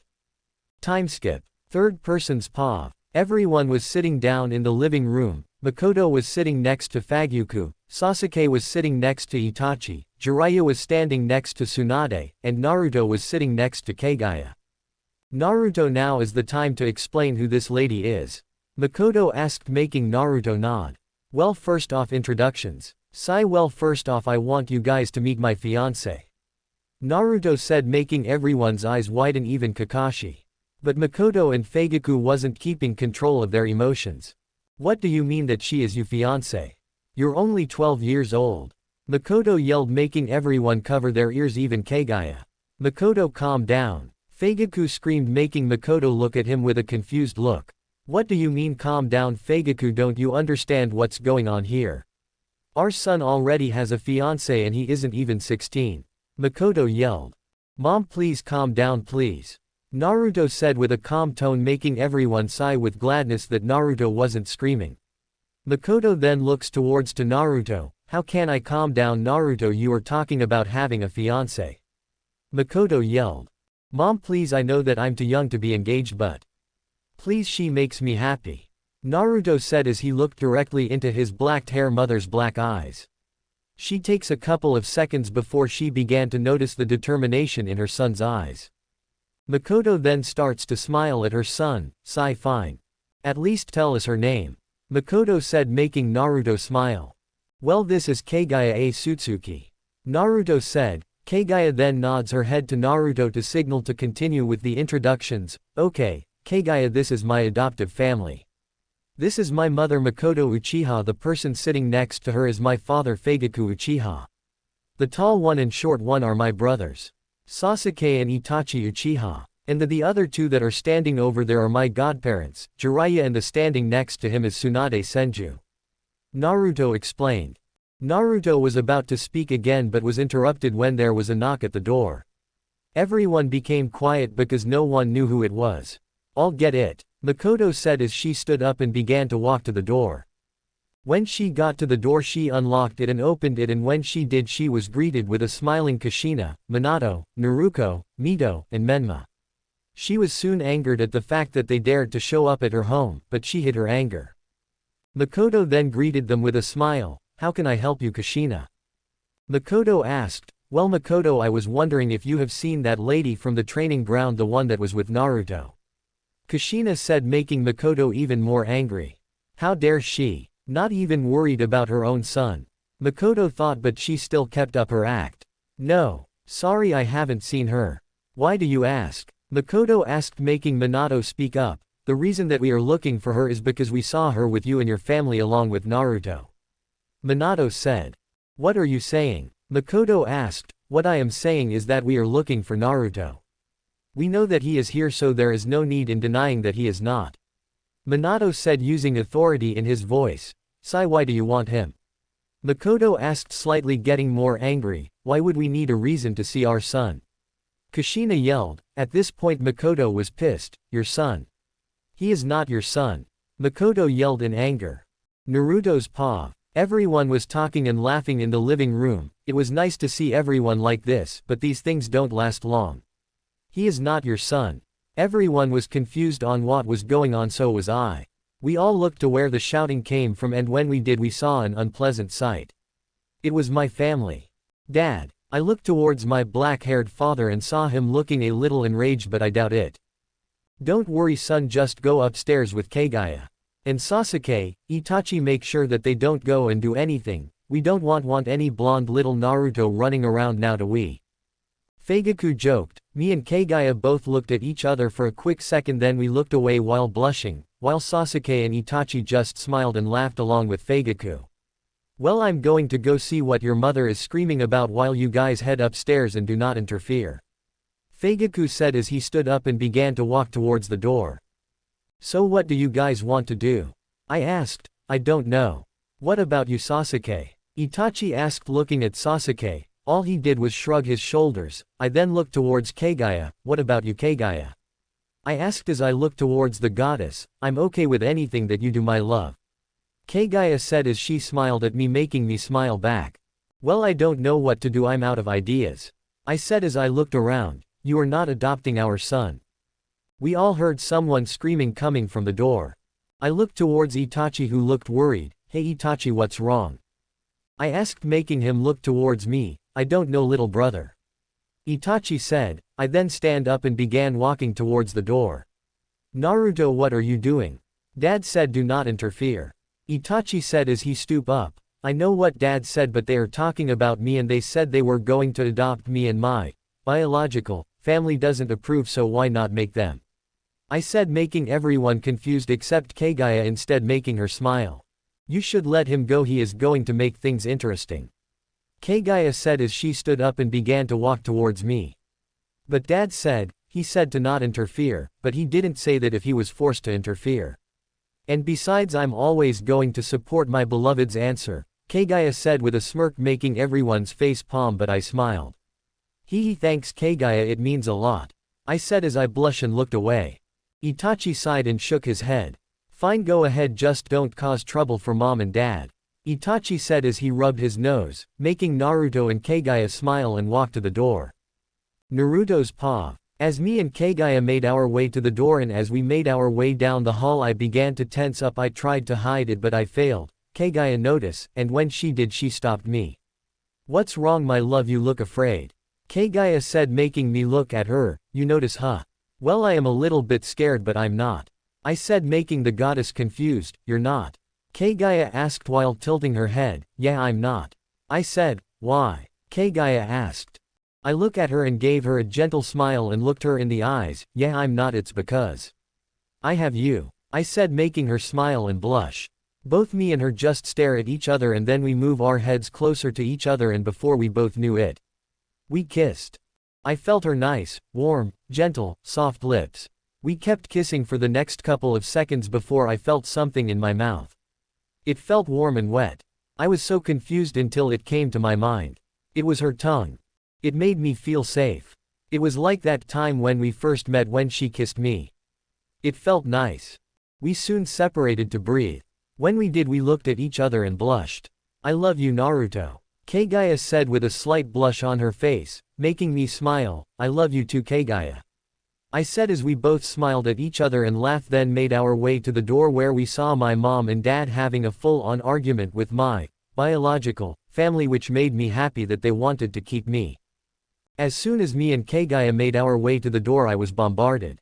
A: Time skip. Third person's POV. Everyone was sitting down in the living room. Makoto was sitting next to Fagyuku, Sasuke was sitting next to Itachi, Jiraiya was standing next to Tsunade, and Naruto was sitting next to Kaguya. Naruto, now is the time to explain who this lady is. Makoto asked, making Naruto nod. Well, first off, introductions. Well, first off, I want you guys to meet my fiancé. Naruto said, making everyone's eyes widen, even Kakashi. But Makoto and Fagyuku wasn't keeping control of their emotions. What do you mean that she is your fiancé? You're only 12 years old. Makoto yelled, making everyone cover their ears, even Kaguya. Makoto, calm down. Fagyuku screamed, making Makoto look at him with a confused look. What do you mean calm down, Fagyuku? Don't you understand what's going on here? Our son already has a fiancé and he isn't even 16. Makoto yelled. Mom, please calm down, please. Naruto said with a calm tone, making everyone sigh with gladness that Naruto wasn't screaming. Makoto then looks towards to Naruto. How can I calm down, Naruto? You are talking about having a fiancé. Makoto yelled. Mom, please, I know that I'm too young to be engaged, but please, she makes me happy. Naruto said as he looked directly into his black-haired mother's black eyes. She takes a couple of seconds before she began to notice the determination in her son's eyes. Makoto then starts to smile at her son. Fine. At least tell us her name. Makoto said, making Naruto smile. Well, this is Kaguya Sutsuki. Naruto said. Kaguya then nods her head to Naruto to signal to continue with the introductions. Okay, Kaguya, this is my adoptive family. This is my mother, Makoto Uchiha. The person sitting next to her is my father, Fagyuku Uchiha. The tall one and short one are my brothers, Sasuke and Itachi Uchiha. And the other two that are standing over there are my godparents, Jiraiya, and the standing next to him is Tsunade Senju. Naruto explained. Naruto was about to speak again but was interrupted when there was a knock at the door. Everyone became quiet because no one knew who it was. I'll get it, Makoto said as she stood up and began to walk to the door. When she got to the door she unlocked it and opened it, and when she did she was greeted with a smiling Kushina, Minato, Naruko, Mito, and Menma. She was soon angered at the fact that they dared to show up at her home, but she hid her anger. Makoto then greeted them with a smile. How can I help you, Kushina? Makoto asked. Well, Makoto, I was wondering if you have seen that lady from the training ground, the one that was with Naruto. Kushina said, making Makoto even more angry. How dare she? Not even worried about her own son. Makoto thought, but she still kept up her act. No. Sorry, I haven't seen her. Why do you ask? Makoto asked, making Minato speak up. The reason that we are looking for her is because we saw her with you and your family along with Naruto. Minato said. What are you saying? Makoto asked. What I am saying is that we are looking for Naruto. We know that he is here, so there is no need in denying that he is not. Minato said, using authority in his voice. Sai, why do you want him? Makoto asked, slightly getting more angry. Why would we need a reason to see our son? Kushina yelled. At this point Makoto was pissed. Your son. He is not your son. Makoto yelled in anger. Naruto's paw. Everyone was talking and laughing in the living room. It was nice to see everyone like this, but these things don't last long. He is not your son. Everyone was confused on what was going on, so was I. We all looked to where the shouting came from, and when we did we saw an unpleasant sight. It was my family. Dad. I looked towards my black-haired father and saw him looking a little enraged, but I doubt it. Don't worry son, just go upstairs with Kaguya. And Sasuke, Itachi, make sure that they don't go and do anything. We don't want any blonde little Naruto running around now, do we? Feigaku joked. Me and Kaguya both looked at each other for a quick second, then we looked away while blushing, while Sasuke and Itachi just smiled and laughed along with Feigaku. Well, I'm going to go see what your mother is screaming about while you guys head upstairs and do not interfere. Feigaku said as he stood up and began to walk towards the door. So what do you guys want to do? I asked. I don't know. What about you, Sasuke? Itachi asked, looking at Sasuke. All he did was shrug his shoulders. I then looked towards Kaguya. What about you, Kaguya? I asked as I looked towards the goddess. I'm okay with anything that you do, my love. Kaguya said as she smiled at me, making me smile back. Well, I don't know what to do, I'm out of ideas. I said as I looked around. You are not adopting our son. We all heard someone screaming coming from the door. I looked towards Itachi, who looked worried. Hey Itachi, what's wrong? I asked, making him look towards me. I don't know, little brother. Itachi said. I then stand up and began walking towards the door. Naruto, what are you doing? Dad said, do not interfere. Itachi said as he stooped up. I know what Dad said, but they are talking about me and they said they were going to adopt me, and my biological family doesn't approve, so why not make them? I said, making everyone confused except Kaguya, instead making her smile. You should let him go, he is going to make things interesting. Kaguya said as she stood up and began to walk towards me. But Dad said, he said to not interfere, but he didn't say that if he was forced to interfere. And besides, I'm always going to support my beloved's answer, Kaguya said with a smirk, making everyone's face palm, but I smiled. Thanks Kaguya, it means a lot. I said as I blushed and looked away. Itachi sighed and shook his head. Fine, go ahead, just don't cause trouble for mom and dad. Itachi said as he rubbed his nose, making Naruto and Kaguya smile and walk to the door. Naruto's paw. As me and Kaguya made our way to the door, and as we made our way down the hall, I began to tense up. I tried to hide it, but I failed. Kaguya noticed, and when she did, she stopped me. What's wrong, my love, you look afraid? Kaguya said, making me look at her. You notice, huh? Well, I am a little bit scared, but I'm not. I said, making the goddess confused. You're not? Kaguya asked while tilting her head. Yeah, I'm not. I said. Why? Kaguya asked. I looked at her and gave her a gentle smile and looked her in the eyes. Yeah, I'm not, it's because I have you. I said, making her smile and blush. Both me and her just stare at each other, and then we move our heads closer to each other, and before we both knew it, we kissed. I felt her nice, warm, gentle, soft lips. We kept kissing for the next couple of seconds before I felt something in my mouth. It felt warm and wet. I was so confused until it came to my mind. It was her tongue. It made me feel safe. It was like that time when we first met when she kissed me. It felt nice. We soon separated to breathe. When we did, we looked at each other and blushed. I love you, Naruto. Kaguya said with a slight blush on her face, making me smile. I love you too, Kaguya. I said as we both smiled at each other and laughed, then made our way to the door where we saw my mom and dad having a full-on argument with my biological family, which made me happy that they wanted to keep me. As soon as me and Kaguya made our way to the door, I was bombarded.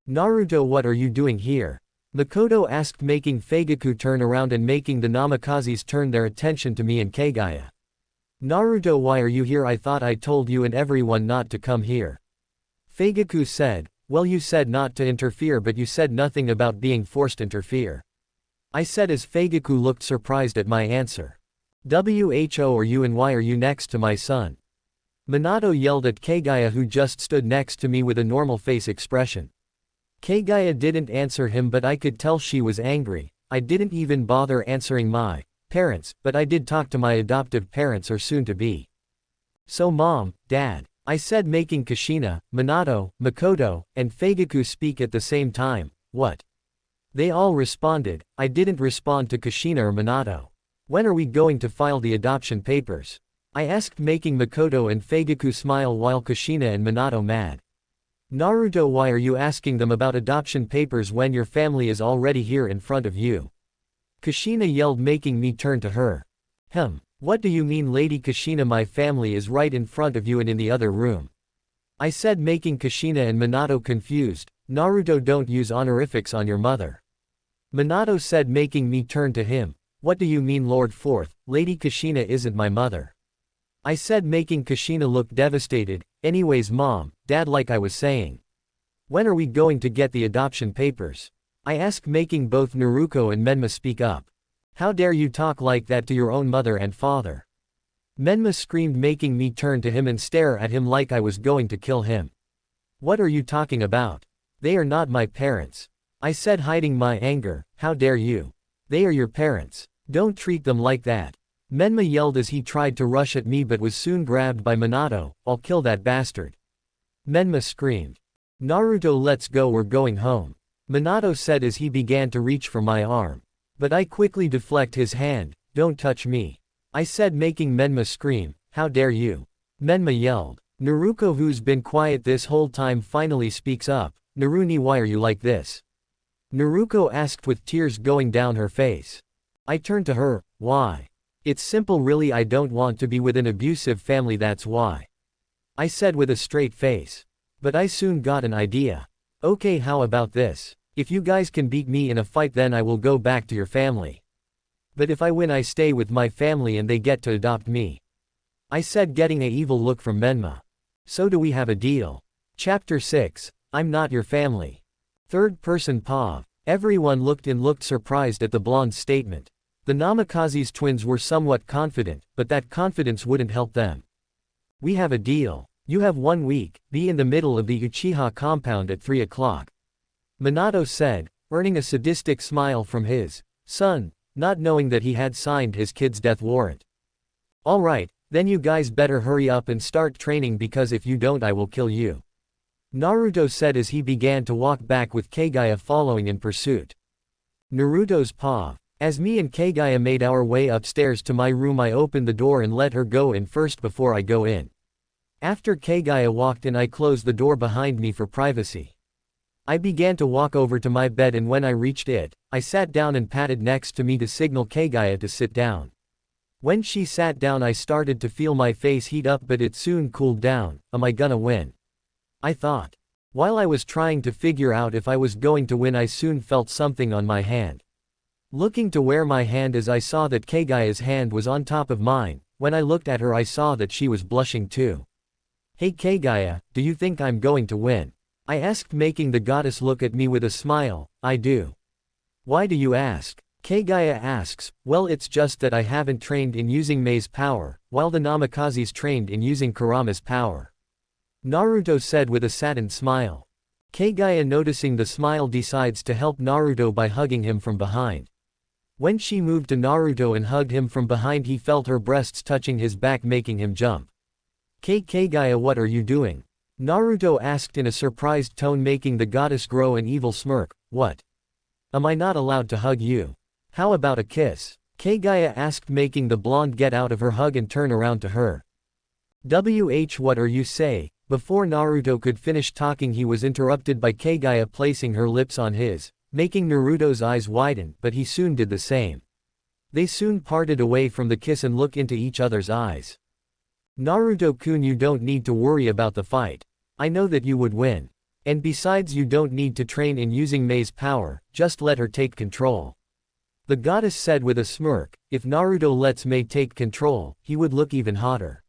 A: Naruto, what are you doing here? Makoto asked, making Feigaku turn around and making the Namikazes turn their attention to me and Kaguya. Naruto, why are you here? I thought I told you and everyone not to come here. Feigaku said, well, you said not to interfere, but you said nothing about being forced to interfere. I said as Feigaku looked surprised at my answer. Who are you and why are you next to my son? Minato yelled at Kaguya, who just stood next to me with a normal face expression. Kaguya didn't answer him, but I could tell she was angry. I didn't even bother answering my parents, but I did talk to my adoptive parents or soon-to-be. So mom, dad, I said, making Kushina, Minato, Makoto, and Feigaku speak at the same time. What? They all responded. I didn't respond to Kushina or Minato. When are we going to file the adoption papers? I asked, making Makoto and Feigaku smile while Kushina and Minato mad. Naruto, why are you asking them about adoption papers when your family is already here in front of you? Kushina yelled, making me turn to her. What do you mean, Lady Kushina? My family is right in front of you and in the other room. I said, making Kushina and Minato confused. Naruto, don't use honorifics on your mother. Minato said, making me turn to him. What do you mean, Lord Fourth? Lady Kushina isn't my mother. I said, making Kushina look devastated. Anyways, mom, dad, like I was saying. When are we going to get the adoption papers? I asked, making both Naruto and Menma speak up. How dare you talk like that to your own mother and father? Menma screamed, making me turn to him and stare at him like I was going to kill him. What are you talking about? They are not my parents. I said, hiding my anger. How dare you? They are your parents. Don't treat them like that. Menma yelled as he tried to rush at me but was soon grabbed by Minato. I'll kill that bastard. Menma screamed. Naruto, let's go, we're going home. Minato said as he began to reach for my arm. But I quickly deflect his hand. Don't touch me. I said, making Menma scream. How dare you? Menma yelled. Naruto, who's been quiet this whole time, finally speaks up. Naruni, why are you like this? Naruto asked with tears going down her face. I turned to her. Why? It's simple, really, I don't want to be with an abusive family, that's why. I said with a straight face. But I soon got an idea. Okay, how about this? If you guys can beat me in a fight, then I will go back to your family. But if I win, I stay with my family and they get to adopt me. I said, getting a evil look from Menma. So do we have a deal? Chapter 6, I'm not your family. Third person Pav. Everyone looked surprised at the blonde's statement. The Namikaze twins were somewhat confident, but that confidence wouldn't help them. We have a deal. You have 1 week, be in the middle of the Uchiha compound at 3 o'clock. Minato said, earning a sadistic smile from his son, not knowing that he had signed his kid's death warrant. Alright, then you guys better hurry up and start training, because if you don't, I will kill you. Naruto said as he began to walk back with Kaguya following in pursuit. Naruto's paw. As me and Kaguya made our way upstairs to my room, I opened the door and let her go in first before I go in. After Kaguya walked in, I closed the door behind me for privacy. I began to walk over to my bed, and when I reached it, I sat down and patted next to me to signal Kaguya to sit down. When she sat down, I started to feel my face heat up, but it soon cooled down. Am I gonna win? I thought. While I was trying to figure out if I was going to win, I soon felt something on my hand. Looking to where my hand is, I saw that Kaguya's hand was on top of mine. When I looked at her, I saw that she was blushing too. Hey Kaguya, do you think I'm going to win? I asked, making the goddess look at me with a smile. I do. Why do you ask? Kaguya asks. Well, it's just that I haven't trained in using Mei's power, while the Namikazes trained in using Kurama's power. Naruto said with a saddened smile. Kaguya, noticing the smile, decides to help Naruto by hugging him from behind. When she moved to Naruto and hugged him from behind, he felt her breasts touching his back, making him jump. Kaguya, what are you doing? Naruto asked in a surprised tone, making the goddess grow an evil smirk. What? Am I not allowed to hug you? How about a kiss? Kaguya asked, making the blonde get out of her hug and turn around to her. What are you say? Before Naruto could finish talking, he was interrupted by Kaguya placing her lips on his, making Naruto's eyes widen, but he soon did the same. They soon parted away from the kiss and looked into each other's eyes. Naruto-kun, you don't need to worry about the fight. I know that you would win. And besides, you don't need to train in using Mei's power, just let her take control. The goddess said with a smirk. If Naruto lets Mei take control, he would look even hotter.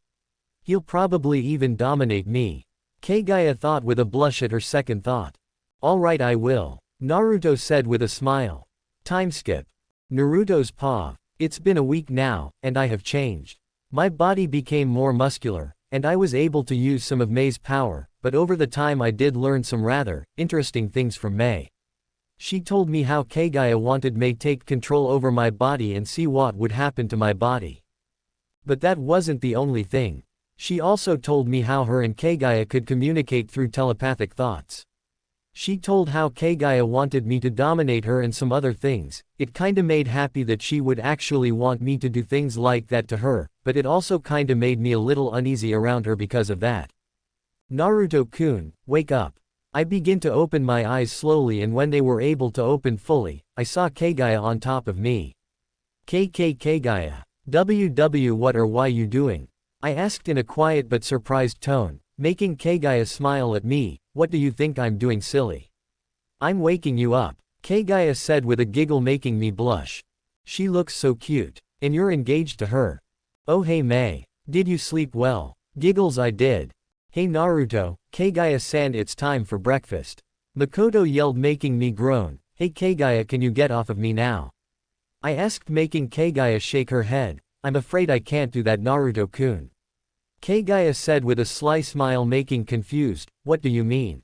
A: He'll probably even dominate me. Kaguya thought with a blush at her second thought. Alright, I will. Naruto said with a smile. Time skip. Naruto's paw. It's been a week now, and I have changed. My body became more muscular, and I was able to use some of Mei's power, but over the time I did learn some rather interesting things from Mei. She told me how Kaguya wanted Mei take control over my body and see what would happen to my body. But that wasn't the only thing. She also told me how her and Kaguya could communicate through telepathic thoughts. She told how Kaguya wanted me to dominate her and some other things. It kinda made happy that she would actually want me to do things like that to her, but it also kinda made me a little uneasy around her because of that. Naruto-kun, wake up. I begin to open my eyes slowly, and when they were able to open fully, I saw Kaguya on top of me. Kaguya. What or why you doing? I asked in a quiet but surprised tone, making Kaguya smile at me. What do you think I'm doing, silly? I'm waking you up, Kaguya said with a giggle, making me blush. She looks so cute. And you're engaged to her. Oh hey Mei. Did you sleep well? Giggles, I did. Hey Naruto, Kaguya-san, it's time for breakfast. Makoto yelled, making me groan. Hey Kaguya, can you get off of me now? I asked, making Kaguya shake her head. I'm afraid I can't do that, Naruto-kun. Kaguya said with a sly smile, making confused. What do you mean?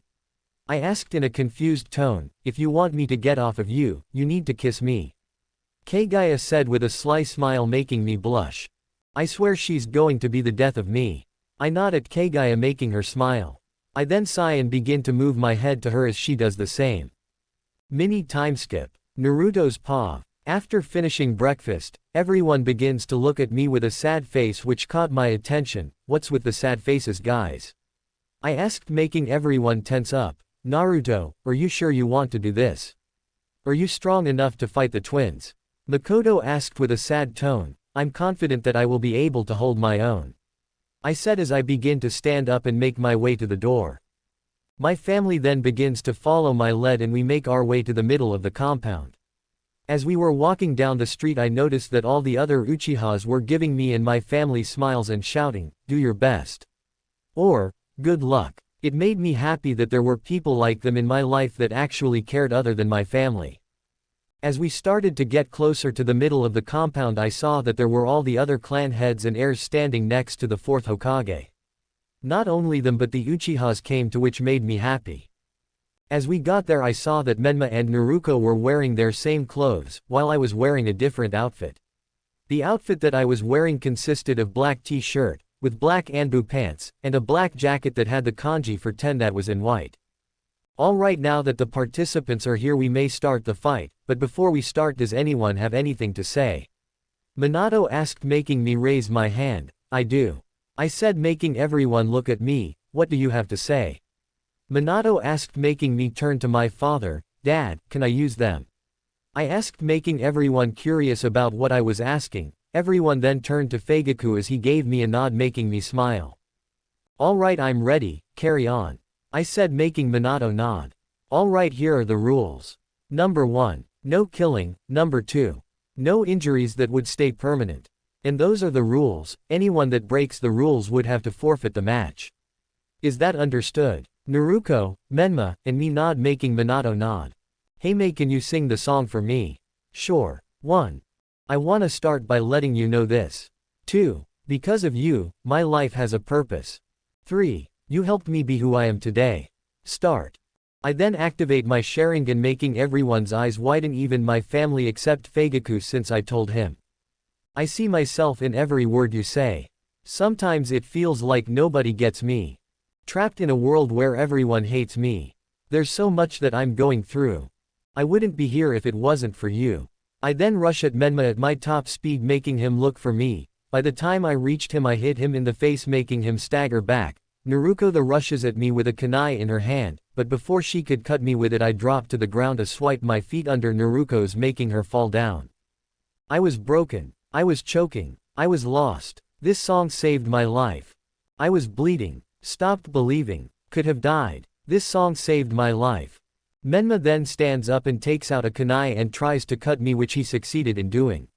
A: I asked in a confused tone. If you want me to get off of you, you need to kiss me. Kaguya said with a sly smile, making me blush. I swear she's going to be the death of me. I nod at Kaguya, making her smile. I then sigh and begin to move my head to her as she does the same. Mini time skip. Naruto's paw. After finishing breakfast, everyone begins to look at me with a sad face, which caught my attention. What's with the sad faces, guys? I asked, making everyone tense up. Naruto, are you sure you want to do this? Are you strong enough to fight the twins? Makoto asked with a sad tone. I'm confident that I will be able to hold my own, I said as I begin to stand up and make my way to the door. My family then begins to follow my lead, and we make our way to the middle of the compound. As we were walking down the street, I noticed that all the other Uchihas were giving me and my family smiles and shouting, "Do your best," or "Good luck." It made me happy that there were people like them in my life that actually cared other than my family. As we started to get closer to the middle of the compound, I saw that there were all the other clan heads and heirs standing next to the fourth Hokage. Not only them but the Uchihas came too, which made me happy. As we got there, I saw that Menma and Naruto were wearing their same clothes, while I was wearing a different outfit. The outfit that I was wearing consisted of black t-shirt, with black Anbu pants, and a black jacket that had the kanji for 10 that was in white. Alright, now that the participants are here, we may start the fight, but before we start, does anyone have anything to say? Minato asked, making me raise my hand. I do. I said, making everyone look at me. What do you have to say? Minato asked, making me turn to my father. Dad, can I use them? I asked, making everyone curious about what I was asking. Everyone then turned to Feigaku as he gave me a nod, making me smile. Alright, I'm ready, carry on, I said, making Minato nod. Alright, here are the rules. Number 1. No killing. Number 2. No injuries that would stay permanent. And those are the rules. Anyone that breaks the rules would have to forfeit the match. Is that understood? Naruto, Menma, and me nod, making Minato nod. Hey Mei, can you sing the song for me? Sure. 1. I wanna start by letting you know this. 2. Because of you, my life has a purpose. 3. You helped me be who I am today. Start. I then activate my Sharingan, making everyone's eyes widen, even my family except Feigaku, since I told him. I see myself in every word you say. Sometimes it feels like nobody gets me. Trapped in a world where everyone hates me. There's so much that I'm going through. I wouldn't be here if it wasn't for you. I then rush at Menma at my top speed, making him look for me. By the time I reached him, I hit him in the face, making him stagger back. Naruto rushes at me with a kunai in her hand, but before she could cut me with it, I dropped to the ground to swipe my feet under Naruto's, making her fall down. I was broken. I was choking. I was lost. This song saved my life. I was bleeding. Stopped believing. Could have died. This song saved my life. Menma then stands up and takes out a kunai and tries to cut me, which he succeeded in doing.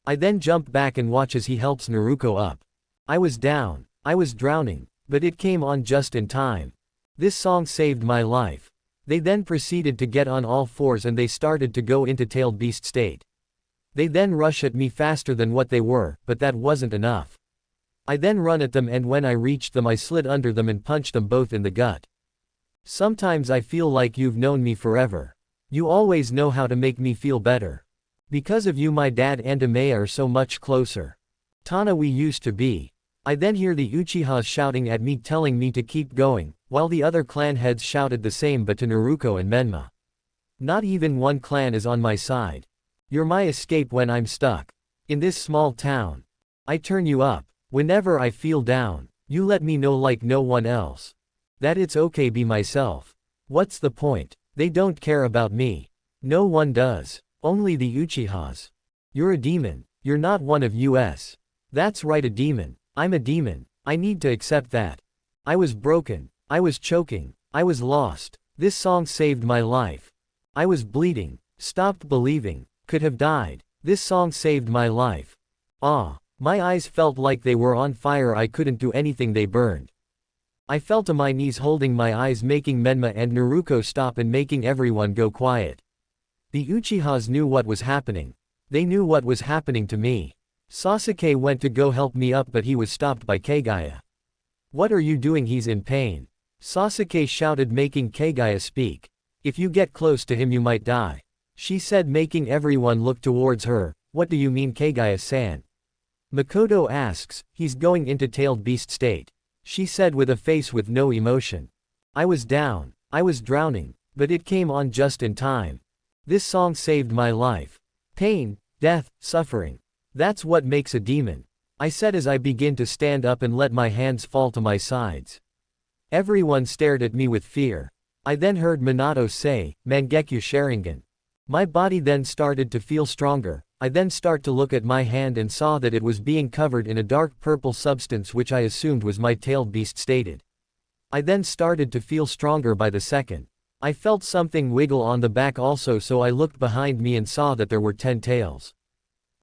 A: I then jump back and watch as he helps Naruto up. I was down. I was drowning, but it came on just in time. This song saved my life. They then proceeded to get on all fours and they started to go into tailed beast state. They then rush at me faster than what they were, but that wasn't enough. I then run at them, and when I reached them I slid under them and punched them both in the gut. Sometimes I feel like you've known me forever. You always know how to make me feel better. Because of you my dad and Amaya are so much closer. Tana, we used to be. I then hear the Uchihas shouting at me, telling me to keep going, while the other clan heads shouted the same but to Naruto and Menma. Not even one clan is on my side. You're my escape when I'm stuck. In this small town. I turn you up. Whenever I feel down, you let me know like no one else. That it's okay, be myself. What's the point? They don't care about me. No one does. Only the Uchihas. You're a demon. You're not one of us. That's right, a demon. I'm a demon. I need to accept that. I was broken. I was choking. I was lost. This song saved my life. I was bleeding. Stopped believing. Could have died. This song saved my life. Ah. My eyes felt like they were on fire. I couldn't do anything, they burned. I fell to my knees holding my eyes, making Menma and Naruto stop and making everyone go quiet. The Uchihas knew what was happening. They knew what was happening to me. Sasuke went to go help me up, but he was stopped by Kaguya. What are you doing? He's in pain. Sasuke shouted, making Kaguya speak. If you get close to him you might die. She said, making everyone look towards her. What do you mean, Kaguya-san? Makoto asks. He's going into tailed beast state. She said with a face with no emotion. I was down. I was drowning, but it came on just in time. This song saved my life. Pain, death, suffering. That's what makes a demon. I said as I begin to stand up and let my hands fall to my sides. Everyone stared at me with fear. I then heard Minato say, Mangekyo Sharingan. My body then started to feel stronger. I then start to look at my hand and saw that it was being covered in a dark purple substance, which I assumed was my tailed beast stated. I then started to feel stronger by the second. I felt something wiggle on the back also, so I looked behind me and saw that there were 10 tails.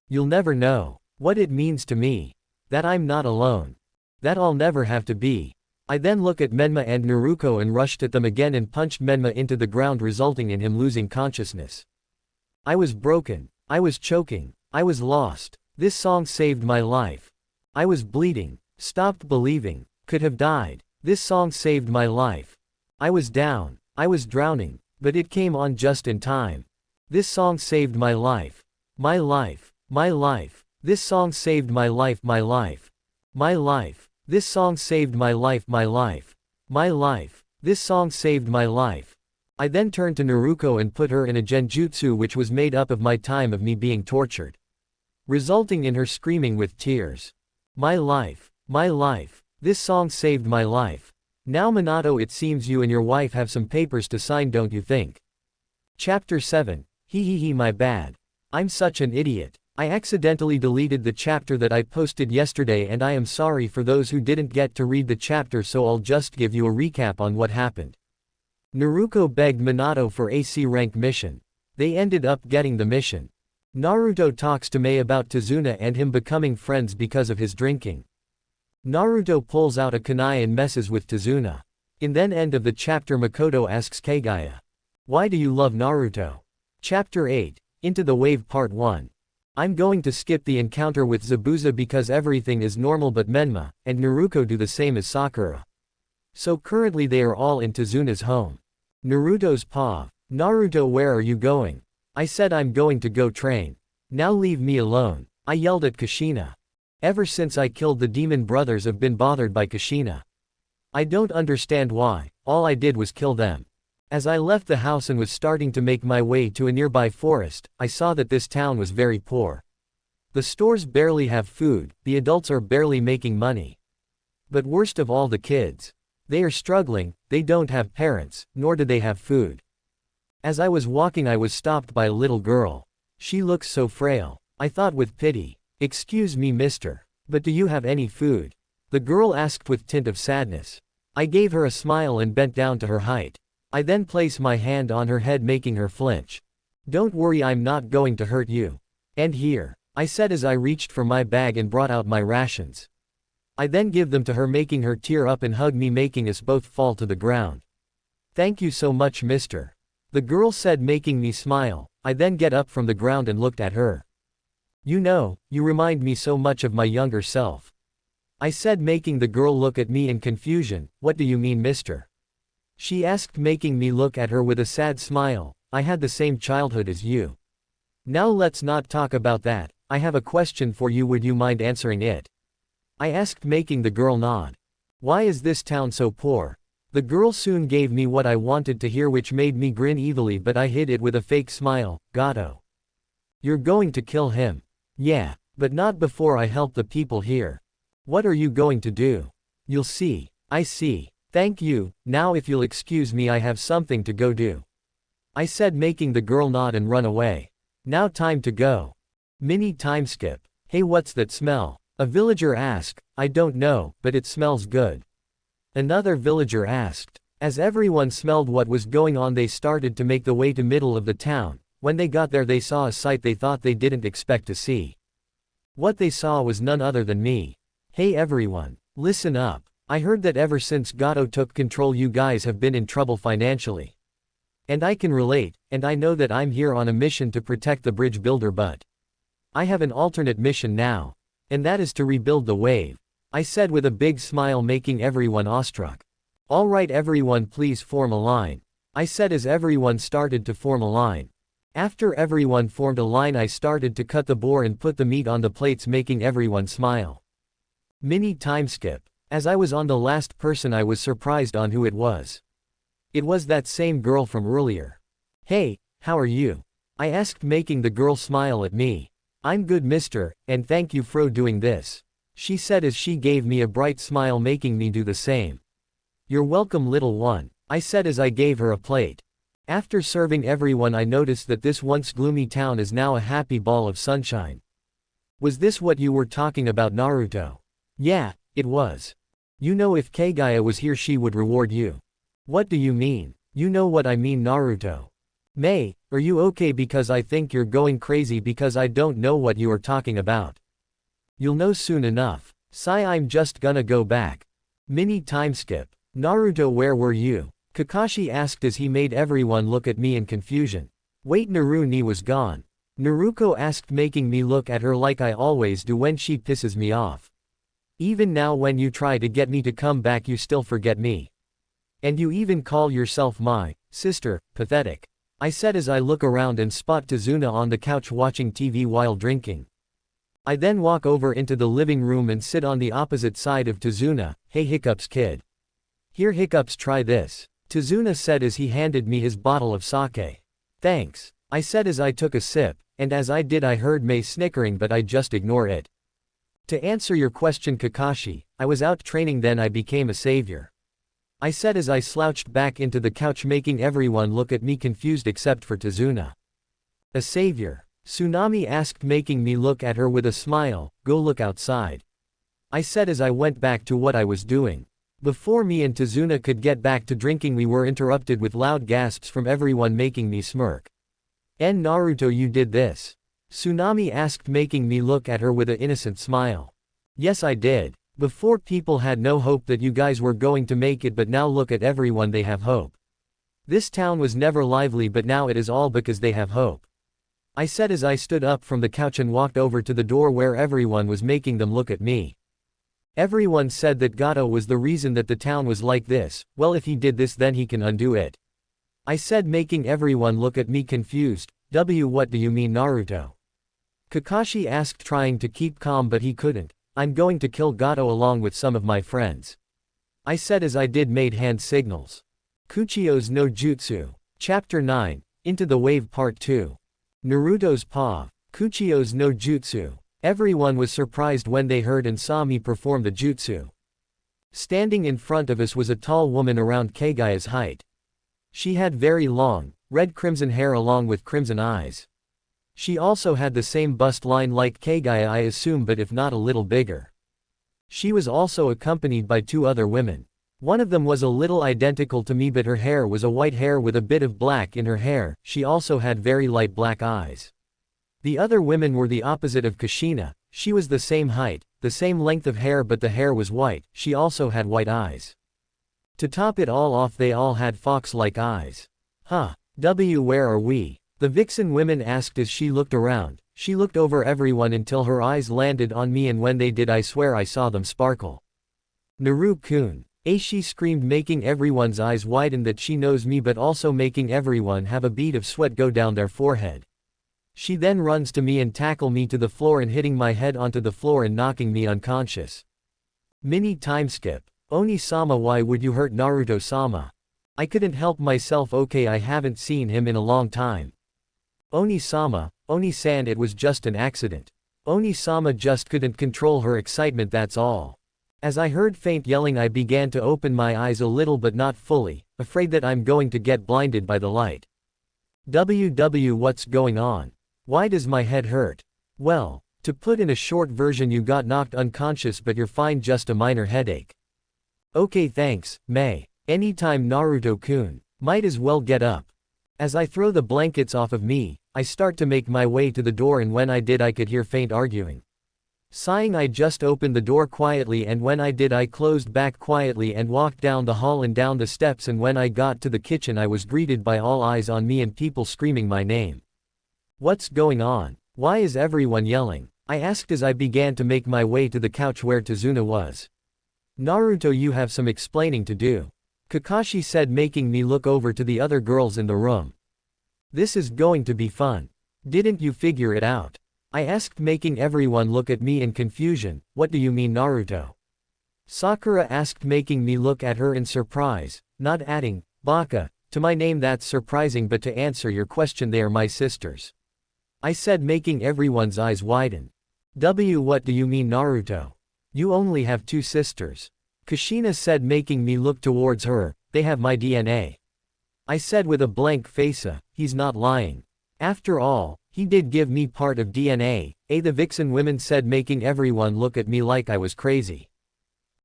A: You'll never know what it means to me. That I'm not alone. That I'll never have to be. I then look at Menma and Naruto and rushed at them again and punched Menma into the ground, resulting in him losing consciousness. I was broken. I was choking. I was lost. This song saved my life. I was bleeding. Stopped believing. Could have died. This song saved my life. I was down. I was drowning, but it came on just in time. This song saved my life. My life. My life. This song saved my life. My life. My life. This song saved my life. My life. My life. This song saved my life. I then turned to Naruto and put her in a genjutsu, which was made up of my time of me being tortured, resulting in her screaming with tears. My life. My life. This song saved my life. Now Minato, it seems you and your wife have some papers to sign, don't you think? Chapter 7. Hee, my bad. I'm such an idiot. I accidentally deleted the chapter that I posted yesterday, and I am sorry for those who didn't get to read the chapter, so I'll just give you a recap on what happened. Naruto begged Minato for a C rank mission. They ended up getting the mission. Naruto talks to Mei about Tazuna and him becoming friends because of his drinking. Naruto pulls out a kunai and messes with Tazuna. In then end of the chapter, Makoto asks Kaguya, why do you love Naruto? Chapter 8. Into the Wave Part 1. I'm going to skip the encounter with Zabuza because everything is normal, but Menma and Naruto do the same as Sakura. So currently they are all in Tizuna's home. Naruto's paw. Naruto, where are you going? I said I'm going to go train. Now leave me alone. I yelled at Kushina. Ever since I killed the demon brothers I've been bothered by Kushina. I don't understand why, all I did was kill them. As I left the house and was starting to make my way to a nearby forest, I saw that this town was very poor. The stores barely have food, the adults are barely making money. But worst of all, the kids. They are struggling, they don't have parents, nor do they have food. As I was walking I was stopped by a little girl. She looks so frail. I thought with pity. Excuse me, mister. But do you have any food? The girl asked with tint of sadness. I gave her a smile and bent down to her height. I then placed my hand on her head making her flinch. Don't worry, I'm not going to hurt you. And here, I said as I reached for my bag and brought out my rations. I then give them to her making her tear up and hug me making us both fall to the ground. Thank you so much, mister. The girl said making me smile. I then get up from the ground and looked at her. You know, you remind me so much of my younger self. I said making the girl look at me in confusion. What do you mean, mister? She asked making me look at her with a sad smile. I had the same childhood as you. Now let's not talk about that. I have a question for you, would you mind answering it? I asked making the girl nod. Why is this town so poor? The girl soon gave me what I wanted to hear, which made me grin evilly, but I hid it with a fake smile. Gato. You're going to kill him. Yeah, but not before I help the people here. What are you going to do? You'll see. I see. Thank you. Now if you'll excuse me, I have something to go do. I said making the girl nod and run away. Now time to go. Mini time skip. Hey, what's that smell? A villager asked. I don't know, but it smells good. Another villager asked. As everyone smelled what was going on, they started to make the way to middle of the town. When they got there they saw a sight they thought they didn't expect to see. What they saw was none other than me. Hey everyone, listen up. I heard that ever since Gato took control you guys have been in trouble financially. And I can relate, and I know that I'm here on a mission to protect the bridge builder, but I have an alternate mission now. And that is to rebuild the wave. I said with a big smile making everyone awestruck. Alright everyone, please form a line. I said as everyone started to form a line. After everyone formed a line I started to cut the boar and put the meat on the plates making everyone smile. Mini time skip. As I was on the last person I was surprised on who it was. It was that same girl from earlier. Hey, how are you? I asked making the girl smile at me. I'm good, mister, and thank you for doing this. She said as she gave me a bright smile making me do the same. You're welcome, little one, I said as I gave her a plate. After serving everyone I noticed that this once gloomy town is now a happy ball of sunshine. Was this what you were talking about, Naruto? Yeah, it was. You know, if Kaguya was here she would reward you. What do you mean? You know what I mean, Naruto. May, are you okay, because I think you're going crazy because I don't know what you are talking about. You'll know soon enough. Sigh, I'm just gonna go back. Mini time skip. Naruto, where were you? Kakashi asked as he made everyone look at me in confusion. Wait, Naru-ni was gone. Naruko asked making me look at her like I always do when she pisses me off. Even now when you try to get me to come back you still forget me. And you even call yourself my sister, pathetic. I said as I look around and spot Tizuna on the couch watching TV while drinking. I then walk over into the living room and sit on the opposite side of Tizuna. Hey Hiccups kid. Here Hiccups, try this. Tizuna said as he handed me his bottle of sake. Thanks, I said as I took a sip, and as I did I heard Mei snickering, but I just ignore it. To answer your question, Kakashi, I was out training then I became a savior. I said as I slouched back into the couch making everyone look at me confused except for Tizuna. A savior? Tsunami asked making me look at her with a smile. Go look outside. I said as I went back to what I was doing. Before me and Tizuna could get back to drinking we were interrupted with loud gasps from everyone making me smirk. And Naruto, you did this? Tsunami asked making me look at her with an innocent smile. Yes, I did. Before people had no hope that you guys were going to make it, but now look at everyone, they have hope. This town was never lively, but now it is all because they have hope. I said as I stood up from the couch and walked over to the door where everyone was making them look at me. Everyone said that Gato was the reason that the town was like this. Well, if he did this then he can undo it. I said, making everyone look at me confused. What do you mean, Naruto? Kakashi asked, trying to keep calm, but he couldn't. I'm going to kill Gato along with some of my friends. I said as I made hand signals. Kuchio's no Jutsu. Chapter 9, Into the Wave Part 2. Naruto's paw. Kuchio's no Jutsu. Everyone was surprised when they heard and saw me perform the jutsu. Standing in front of us was a tall woman around Kaguya's height. She had very long, red-crimson hair along with crimson eyes. She also had the same bust line like Kaguya, I assume, but if not a little bigger. She was also accompanied by 2 other women. One of them was a little identical to me, but her hair was a white hair with a bit of black in her hair. She also had very light black eyes. The other women were the opposite of Kushina. She was the same height, the same length of hair, but the hair was white. She also had white eyes. To top it all off, they all had fox-like eyes. Where are we? The vixen women asked as she looked around. She looked over everyone until her eyes landed on me, and when they did, I swear I saw them sparkle. Naru-kun. She screamed, making everyone's eyes widen, that she knows me, but also making everyone have a bead of sweat go down their forehead. She then runs to me and tackle me to the floor and hitting my head onto the floor and knocking me unconscious. Mini timeskip. Oni-sama, why would you hurt Naruto-sama? I couldn't help myself. Okay, I haven't seen him in a long time. Oni-sama, Oni-san, it was just an accident. Oni-sama just couldn't control her excitement, that's all. As I heard faint yelling, I began to open my eyes a little but not fully, afraid that I'm going to get blinded by the light. What's going on? Why does my head hurt? Well, to put in a short version, you got knocked unconscious, but you're fine, just a minor headache. Okay, thanks, Mei. Anytime, Naruto-kun. Might as well get up. As I throw the blankets off of me, I start to make my way to the door, and when I did, I could hear faint arguing. Sighing, I just opened the door quietly, and when I did, I closed back quietly and walked down the hall and down the steps, and when I got to the kitchen, I was greeted by all eyes on me and people screaming my name. What's going on? Why is everyone yelling? I asked as I began to make my way to the couch where Tazuna was. Naruto, you have some explaining to do. Kakashi said, making me look over to the other girls in the room. This is going to be fun. Didn't you figure it out? I asked, making everyone look at me in confusion. What do you mean, Naruto? Sakura asked, making me look at her in surprise, not adding, Baka, to my name. That's surprising, but to answer your question, they are my sisters. I said, making everyone's eyes widen. What do you mean, Naruto? You only have 2 sisters. Kushina said, making me look towards her. They have my DNA. I said with a blank face, he's not lying. After all, he did give me part of DNA. The vixen women said, making everyone look at me like I was crazy.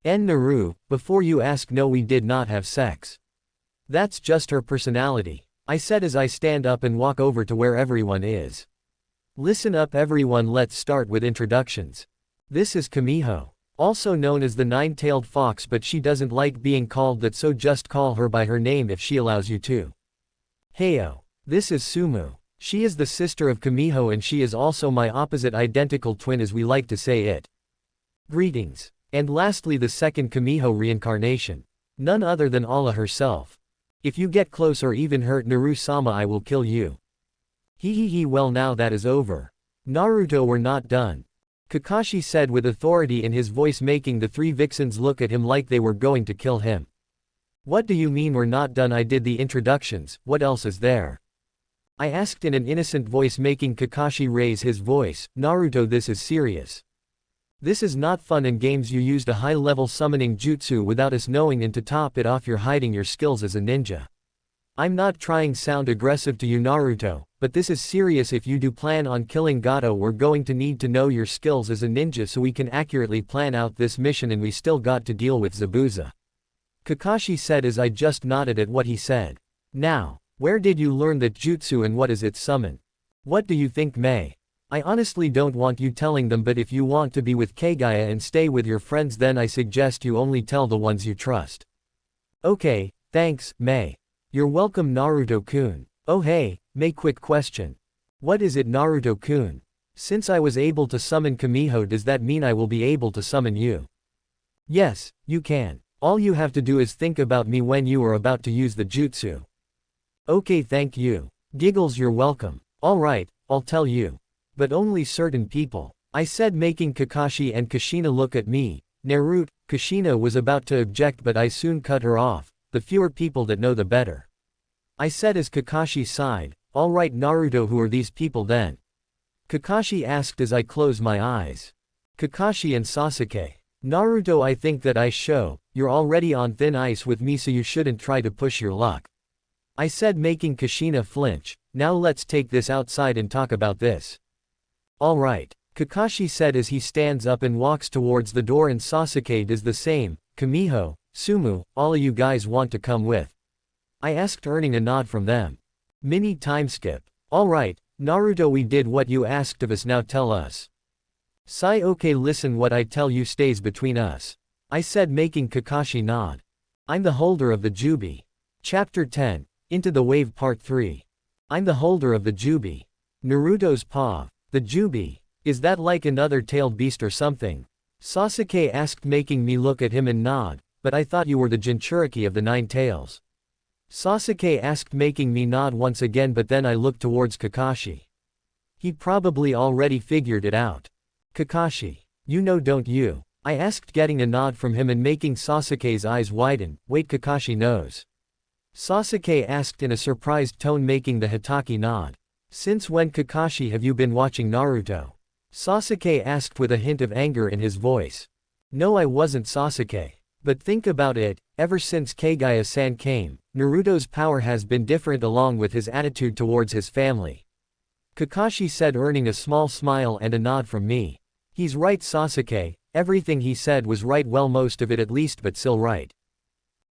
A: Naru, before you ask, no, we did not have sex. That's just her personality. I said as I stand up and walk over to where everyone is. Listen up everyone, let's start with introductions. This is Kamiho, also known as the 9-tailed fox, but she doesn't like being called that, so just call her by her name if she allows you to. Heyo. This is Sumu. She is the sister of Kamiho, and she is also my opposite identical twin, as we like to say it. Greetings. And lastly, the second Kamiho reincarnation. None other than Allah herself. If you get close or even hurt Naru-sama, I will kill you. Well, now that is over. Naruto, we're not done. Kakashi said with authority in his voice, making the 3 vixens look at him like they were going to kill him. What do you mean we're not done? I did the introductions, what else is there? I asked in an innocent voice, making Kakashi raise his voice. Naruto, this is serious. This is not fun and games. You used a high-level summoning jutsu without us knowing, and to top it off, you're hiding your skills as a ninja. I'm not trying sound aggressive to you, Naruto, but this is serious. If you do plan on killing Gato, we're going to need to know your skills as a ninja so we can accurately plan out this mission, and we still got to deal with Zabuza. Kakashi said as I just nodded at what he said. Now, where did you learn that jutsu and what is its summon? What do you think, Mei? I honestly don't want you telling them, but if you want to be with Kaguya and stay with your friends, then I suggest you only tell the ones you trust. Okay, thanks, Mei. You're welcome, Naruto-kun. Oh hey, Mei, quick question. What is it, Naruto-kun? Since I was able to summon Kamiho, does that mean I will be able to summon you? Yes, you can. All you have to do is think about me when you are about to use the jutsu. Okay, thank you. Giggles, you're welcome. Alright, I'll tell you. But only certain people. I said, making Kakashi and Kushina look at me. Naruto. Kushina was about to object, but I soon cut her off. The fewer people that know the better. I said as Kakashi sighed. Alright Naruto, who are these people then? Kakashi asked as I closed my eyes. Kakashi and Sasuke. Naruto, I think that you're already on thin ice with me, so you shouldn't try to push your luck. I said, making Kushina flinch. Now let's take this outside and talk about this. Alright, Kakashi said as he stands up and walks towards the door, and Sasuke does the same. Kamiho, Sumu, all of you guys want to come with? I asked, earning a nod from them. Mini time skip. Alright, Naruto, we did what you asked of us, now tell us. Sai, okay, listen, what I tell you stays between us. I said, making Kakashi nod. I'm the holder of the Jubi. Chapter 10, Into the Wave Part 3. I'm the holder of the Jubi. Naruto's paw. The Jubi. Is that like another tailed beast or something? Sasuke asked, making me look at him and nod. But I thought you were the Jinchuriki of the 9 tails. Sasuke asked, making me nod once again, but then I looked towards Kakashi. He probably already figured it out. Kakashi. You know, don't you? I asked, getting a nod from him and making Sasuke's eyes widen. Wait, Kakashi knows. Sasuke asked in a surprised tone, making the Hitaki nod. Since when, Kakashi, have you been watching Naruto? Sasuke asked with a hint of anger in his voice. No, I wasn't, Sasuke. But think about it, ever since Kaguya-san came, Naruto's power has been different along with his attitude towards his family. Kakashi said, earning a small smile and a nod from me. He's right, Sasuke, everything he said was right, well, most of it at least, but still right.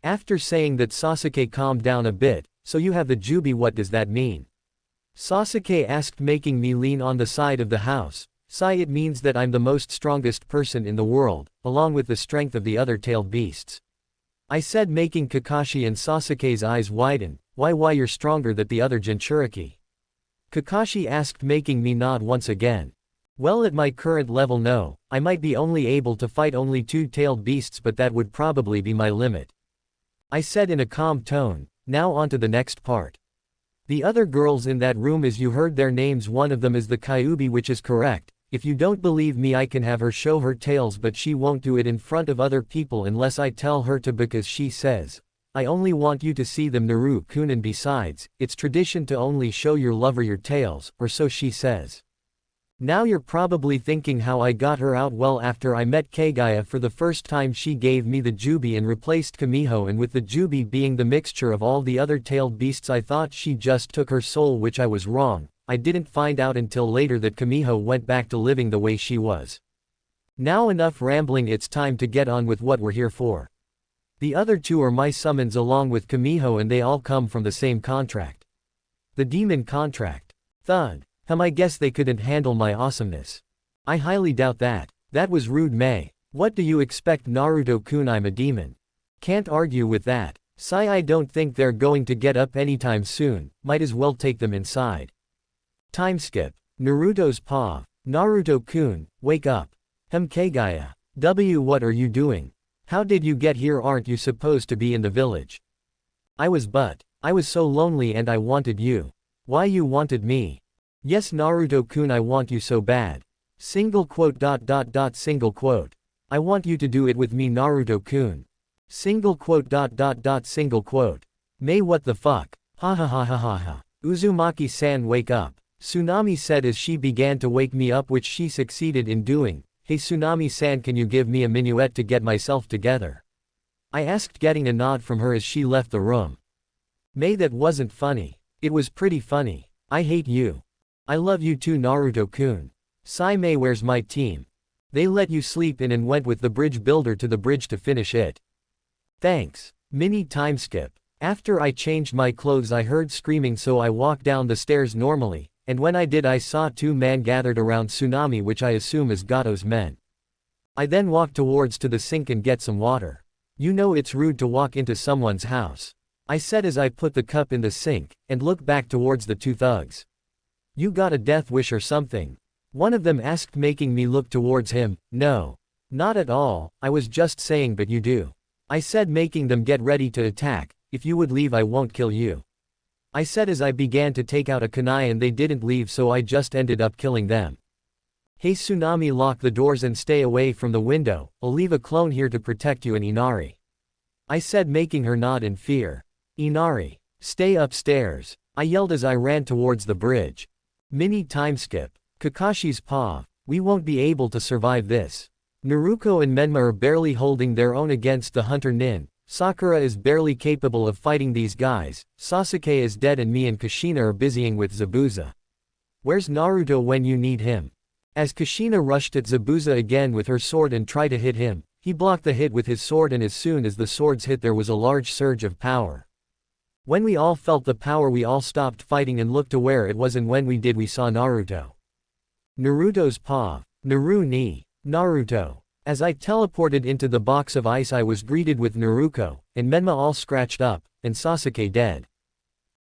A: After saying that, Sasuke calmed down a bit. So you have the Jubi, what does that mean? Sasuke asked, making me lean on the side of the house. Sai, it means that I'm the most strongest person in the world, along with the strength of the other tailed beasts. I said, making Kakashi and Sasuke's eyes widen. Why you're stronger than the other Jinchuriki? Kakashi asked, making me nod once again. Well, at my current level, no, I might be only able to fight only 2 tailed beasts, but that would probably be my limit. I said in a calm tone. Now on to the next part. The other girls in that room, as you heard their names, one of them is the Kyuubi, which is correct. If you don't believe me, I can have her show her tails, but she won't do it in front of other people unless I tell her to, because she says, I only want you to see them, Naruto-kun, and besides, it's tradition to only show your lover your tails, or so she says. Now you're probably thinking how I got her out. Well, after I met Kaguya for the first time, she gave me the Jubi and replaced Kamiho, and with the Jubi being the mixture of all the other tailed beasts, I thought she just took her soul, which I was wrong. I didn't find out until later that Kamiho went back to living the way she was. Now enough rambling, it's time to get on with what we're here for. The other 2 are my summons along with Kamiho, and they all come from the same contract. The demon contract. Thud. I guess they couldn't handle my awesomeness. I highly doubt that. That was rude, May. What do you expect, Naruto-kun? I'm a demon. Can't argue with that. Sai, I don't think they're going to get up anytime soon. Might as well take them inside. Time skip. Naruto's paw. Naruto-kun, wake up. Kaguya. What are you doing? How did you get here? Aren't you supposed to be in the village? I was so lonely and I wanted you. Why you wanted me? Yes, Naruto-kun, I want you so bad. Single quote. Single quote. I want you to do it with me, Naruto-kun. Single quote. Single quote. May, what the fuck? Ha ha ha ha ha ha. Uzumaki-san, wake up. Tsunami said as she began to wake me up, which she succeeded in doing. Hey Tsunami-san, can you give me a minuet to get myself together? I asked, getting a nod from her as she left the room. May, that wasn't funny. It was pretty funny. I hate you. I love you too, Naruto-kun. Sai, May, where's my team? They let you sleep in and went with the bridge builder to the bridge to finish it. Thanks. Mini time skip. After I changed my clothes, I heard screaming, so I walked down the stairs normally, and when I did, I saw 2 men gathered around Tsunami, which I assume is Gato's men. I then walked towards to the sink and get some water. You know it's rude to walk into someone's house. I said as I put the cup in the sink, and looked back towards the 2 thugs. You got a death wish or something? One of them asked, making me look towards him. No. Not at all, I was just saying but you do. I said making them get ready to attack, if you would leave I won't kill you. I said as I began to take out a kunai and they didn't leave so I just ended up killing them. Hey Tsunami, lock the doors and stay away from the window, I'll leave a clone here to protect you and Inari. I said making her nod in fear. Inari, stay upstairs, I yelled as I ran towards the bridge. Mini timeskip. Kakashi's paw. We won't be able to survive this. Naruto and Menma are barely holding their own against the hunter Nin. Sakura is barely capable of fighting these guys. Sasuke is dead and me and Kushina are busying with Zabuza. Where's Naruto when you need him? As Kushina rushed at Zabuza again with her sword and tried to hit him, he blocked the hit with his sword and as soon as the swords hit there was a large surge of power. When we all felt the power we all stopped fighting and looked to where it was and when we did we saw Naruto. Naruto's paw. Naru ni. Naruto. As I teleported into the box of ice I was greeted with Naruto, and Menma all scratched up, and Sasuke dead.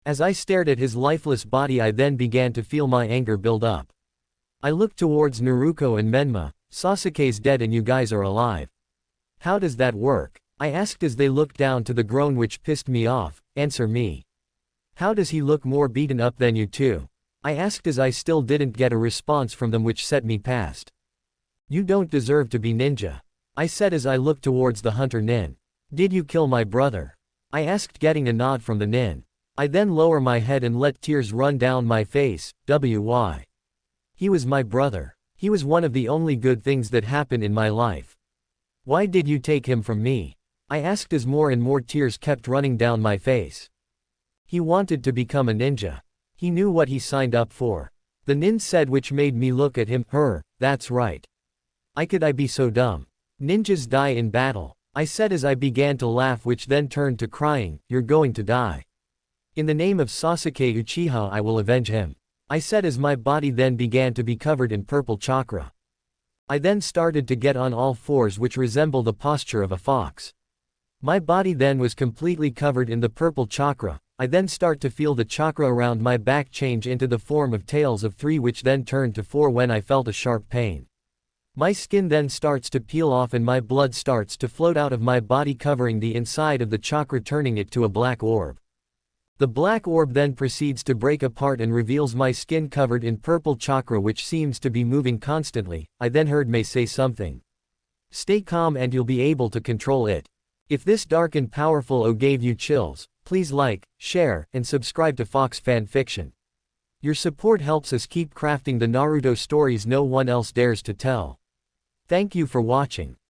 A: As I stared at his lifeless body I then began to feel my anger build up. I looked towards Naruto and Menma, Sasuke's dead and you guys are alive. How does that work? I asked as they looked down to the groan which pissed me off, answer me. How does he look more beaten up than you two? I asked as I still didn't get a response from them which set me past. You don't deserve to be ninja. I said as I looked towards the hunter Nin. Did you kill my brother? I asked getting a nod from the Nin. I then lower my head and let tears run down my face, why? He was my brother. He was one of the only good things that happened in my life. Why did you take him from me? I asked as more and more tears kept running down my face. He wanted to become a ninja. He knew what he signed up for. The Nin said which made me look at him, that's right. Could I be so dumb? Ninjas die in battle. I said as I began to laugh which then turned to crying, you're going to die. In the name of Sasuke Uchiha I will avenge him. I said as my body then began to be covered in purple chakra. I then started to get on all fours which resemble the posture of a fox. My body then was completely covered in the purple chakra. I then start to feel the chakra around my back change into the form of tails of 3 which then turned to 4 when I felt a sharp pain. My skin then starts to peel off and my blood starts to float out of my body covering the inside of the chakra turning it to a black orb. The black orb then proceeds to break apart and reveals my skin covered in purple chakra which seems to be moving constantly. I then heard May say something. Stay calm and you'll be able to control it. If this dark and powerful O gave you chills, please like, share, and subscribe to Fox Fanfiction. Your support helps us keep crafting the Naruto stories no one else dares to tell. Thank you for watching.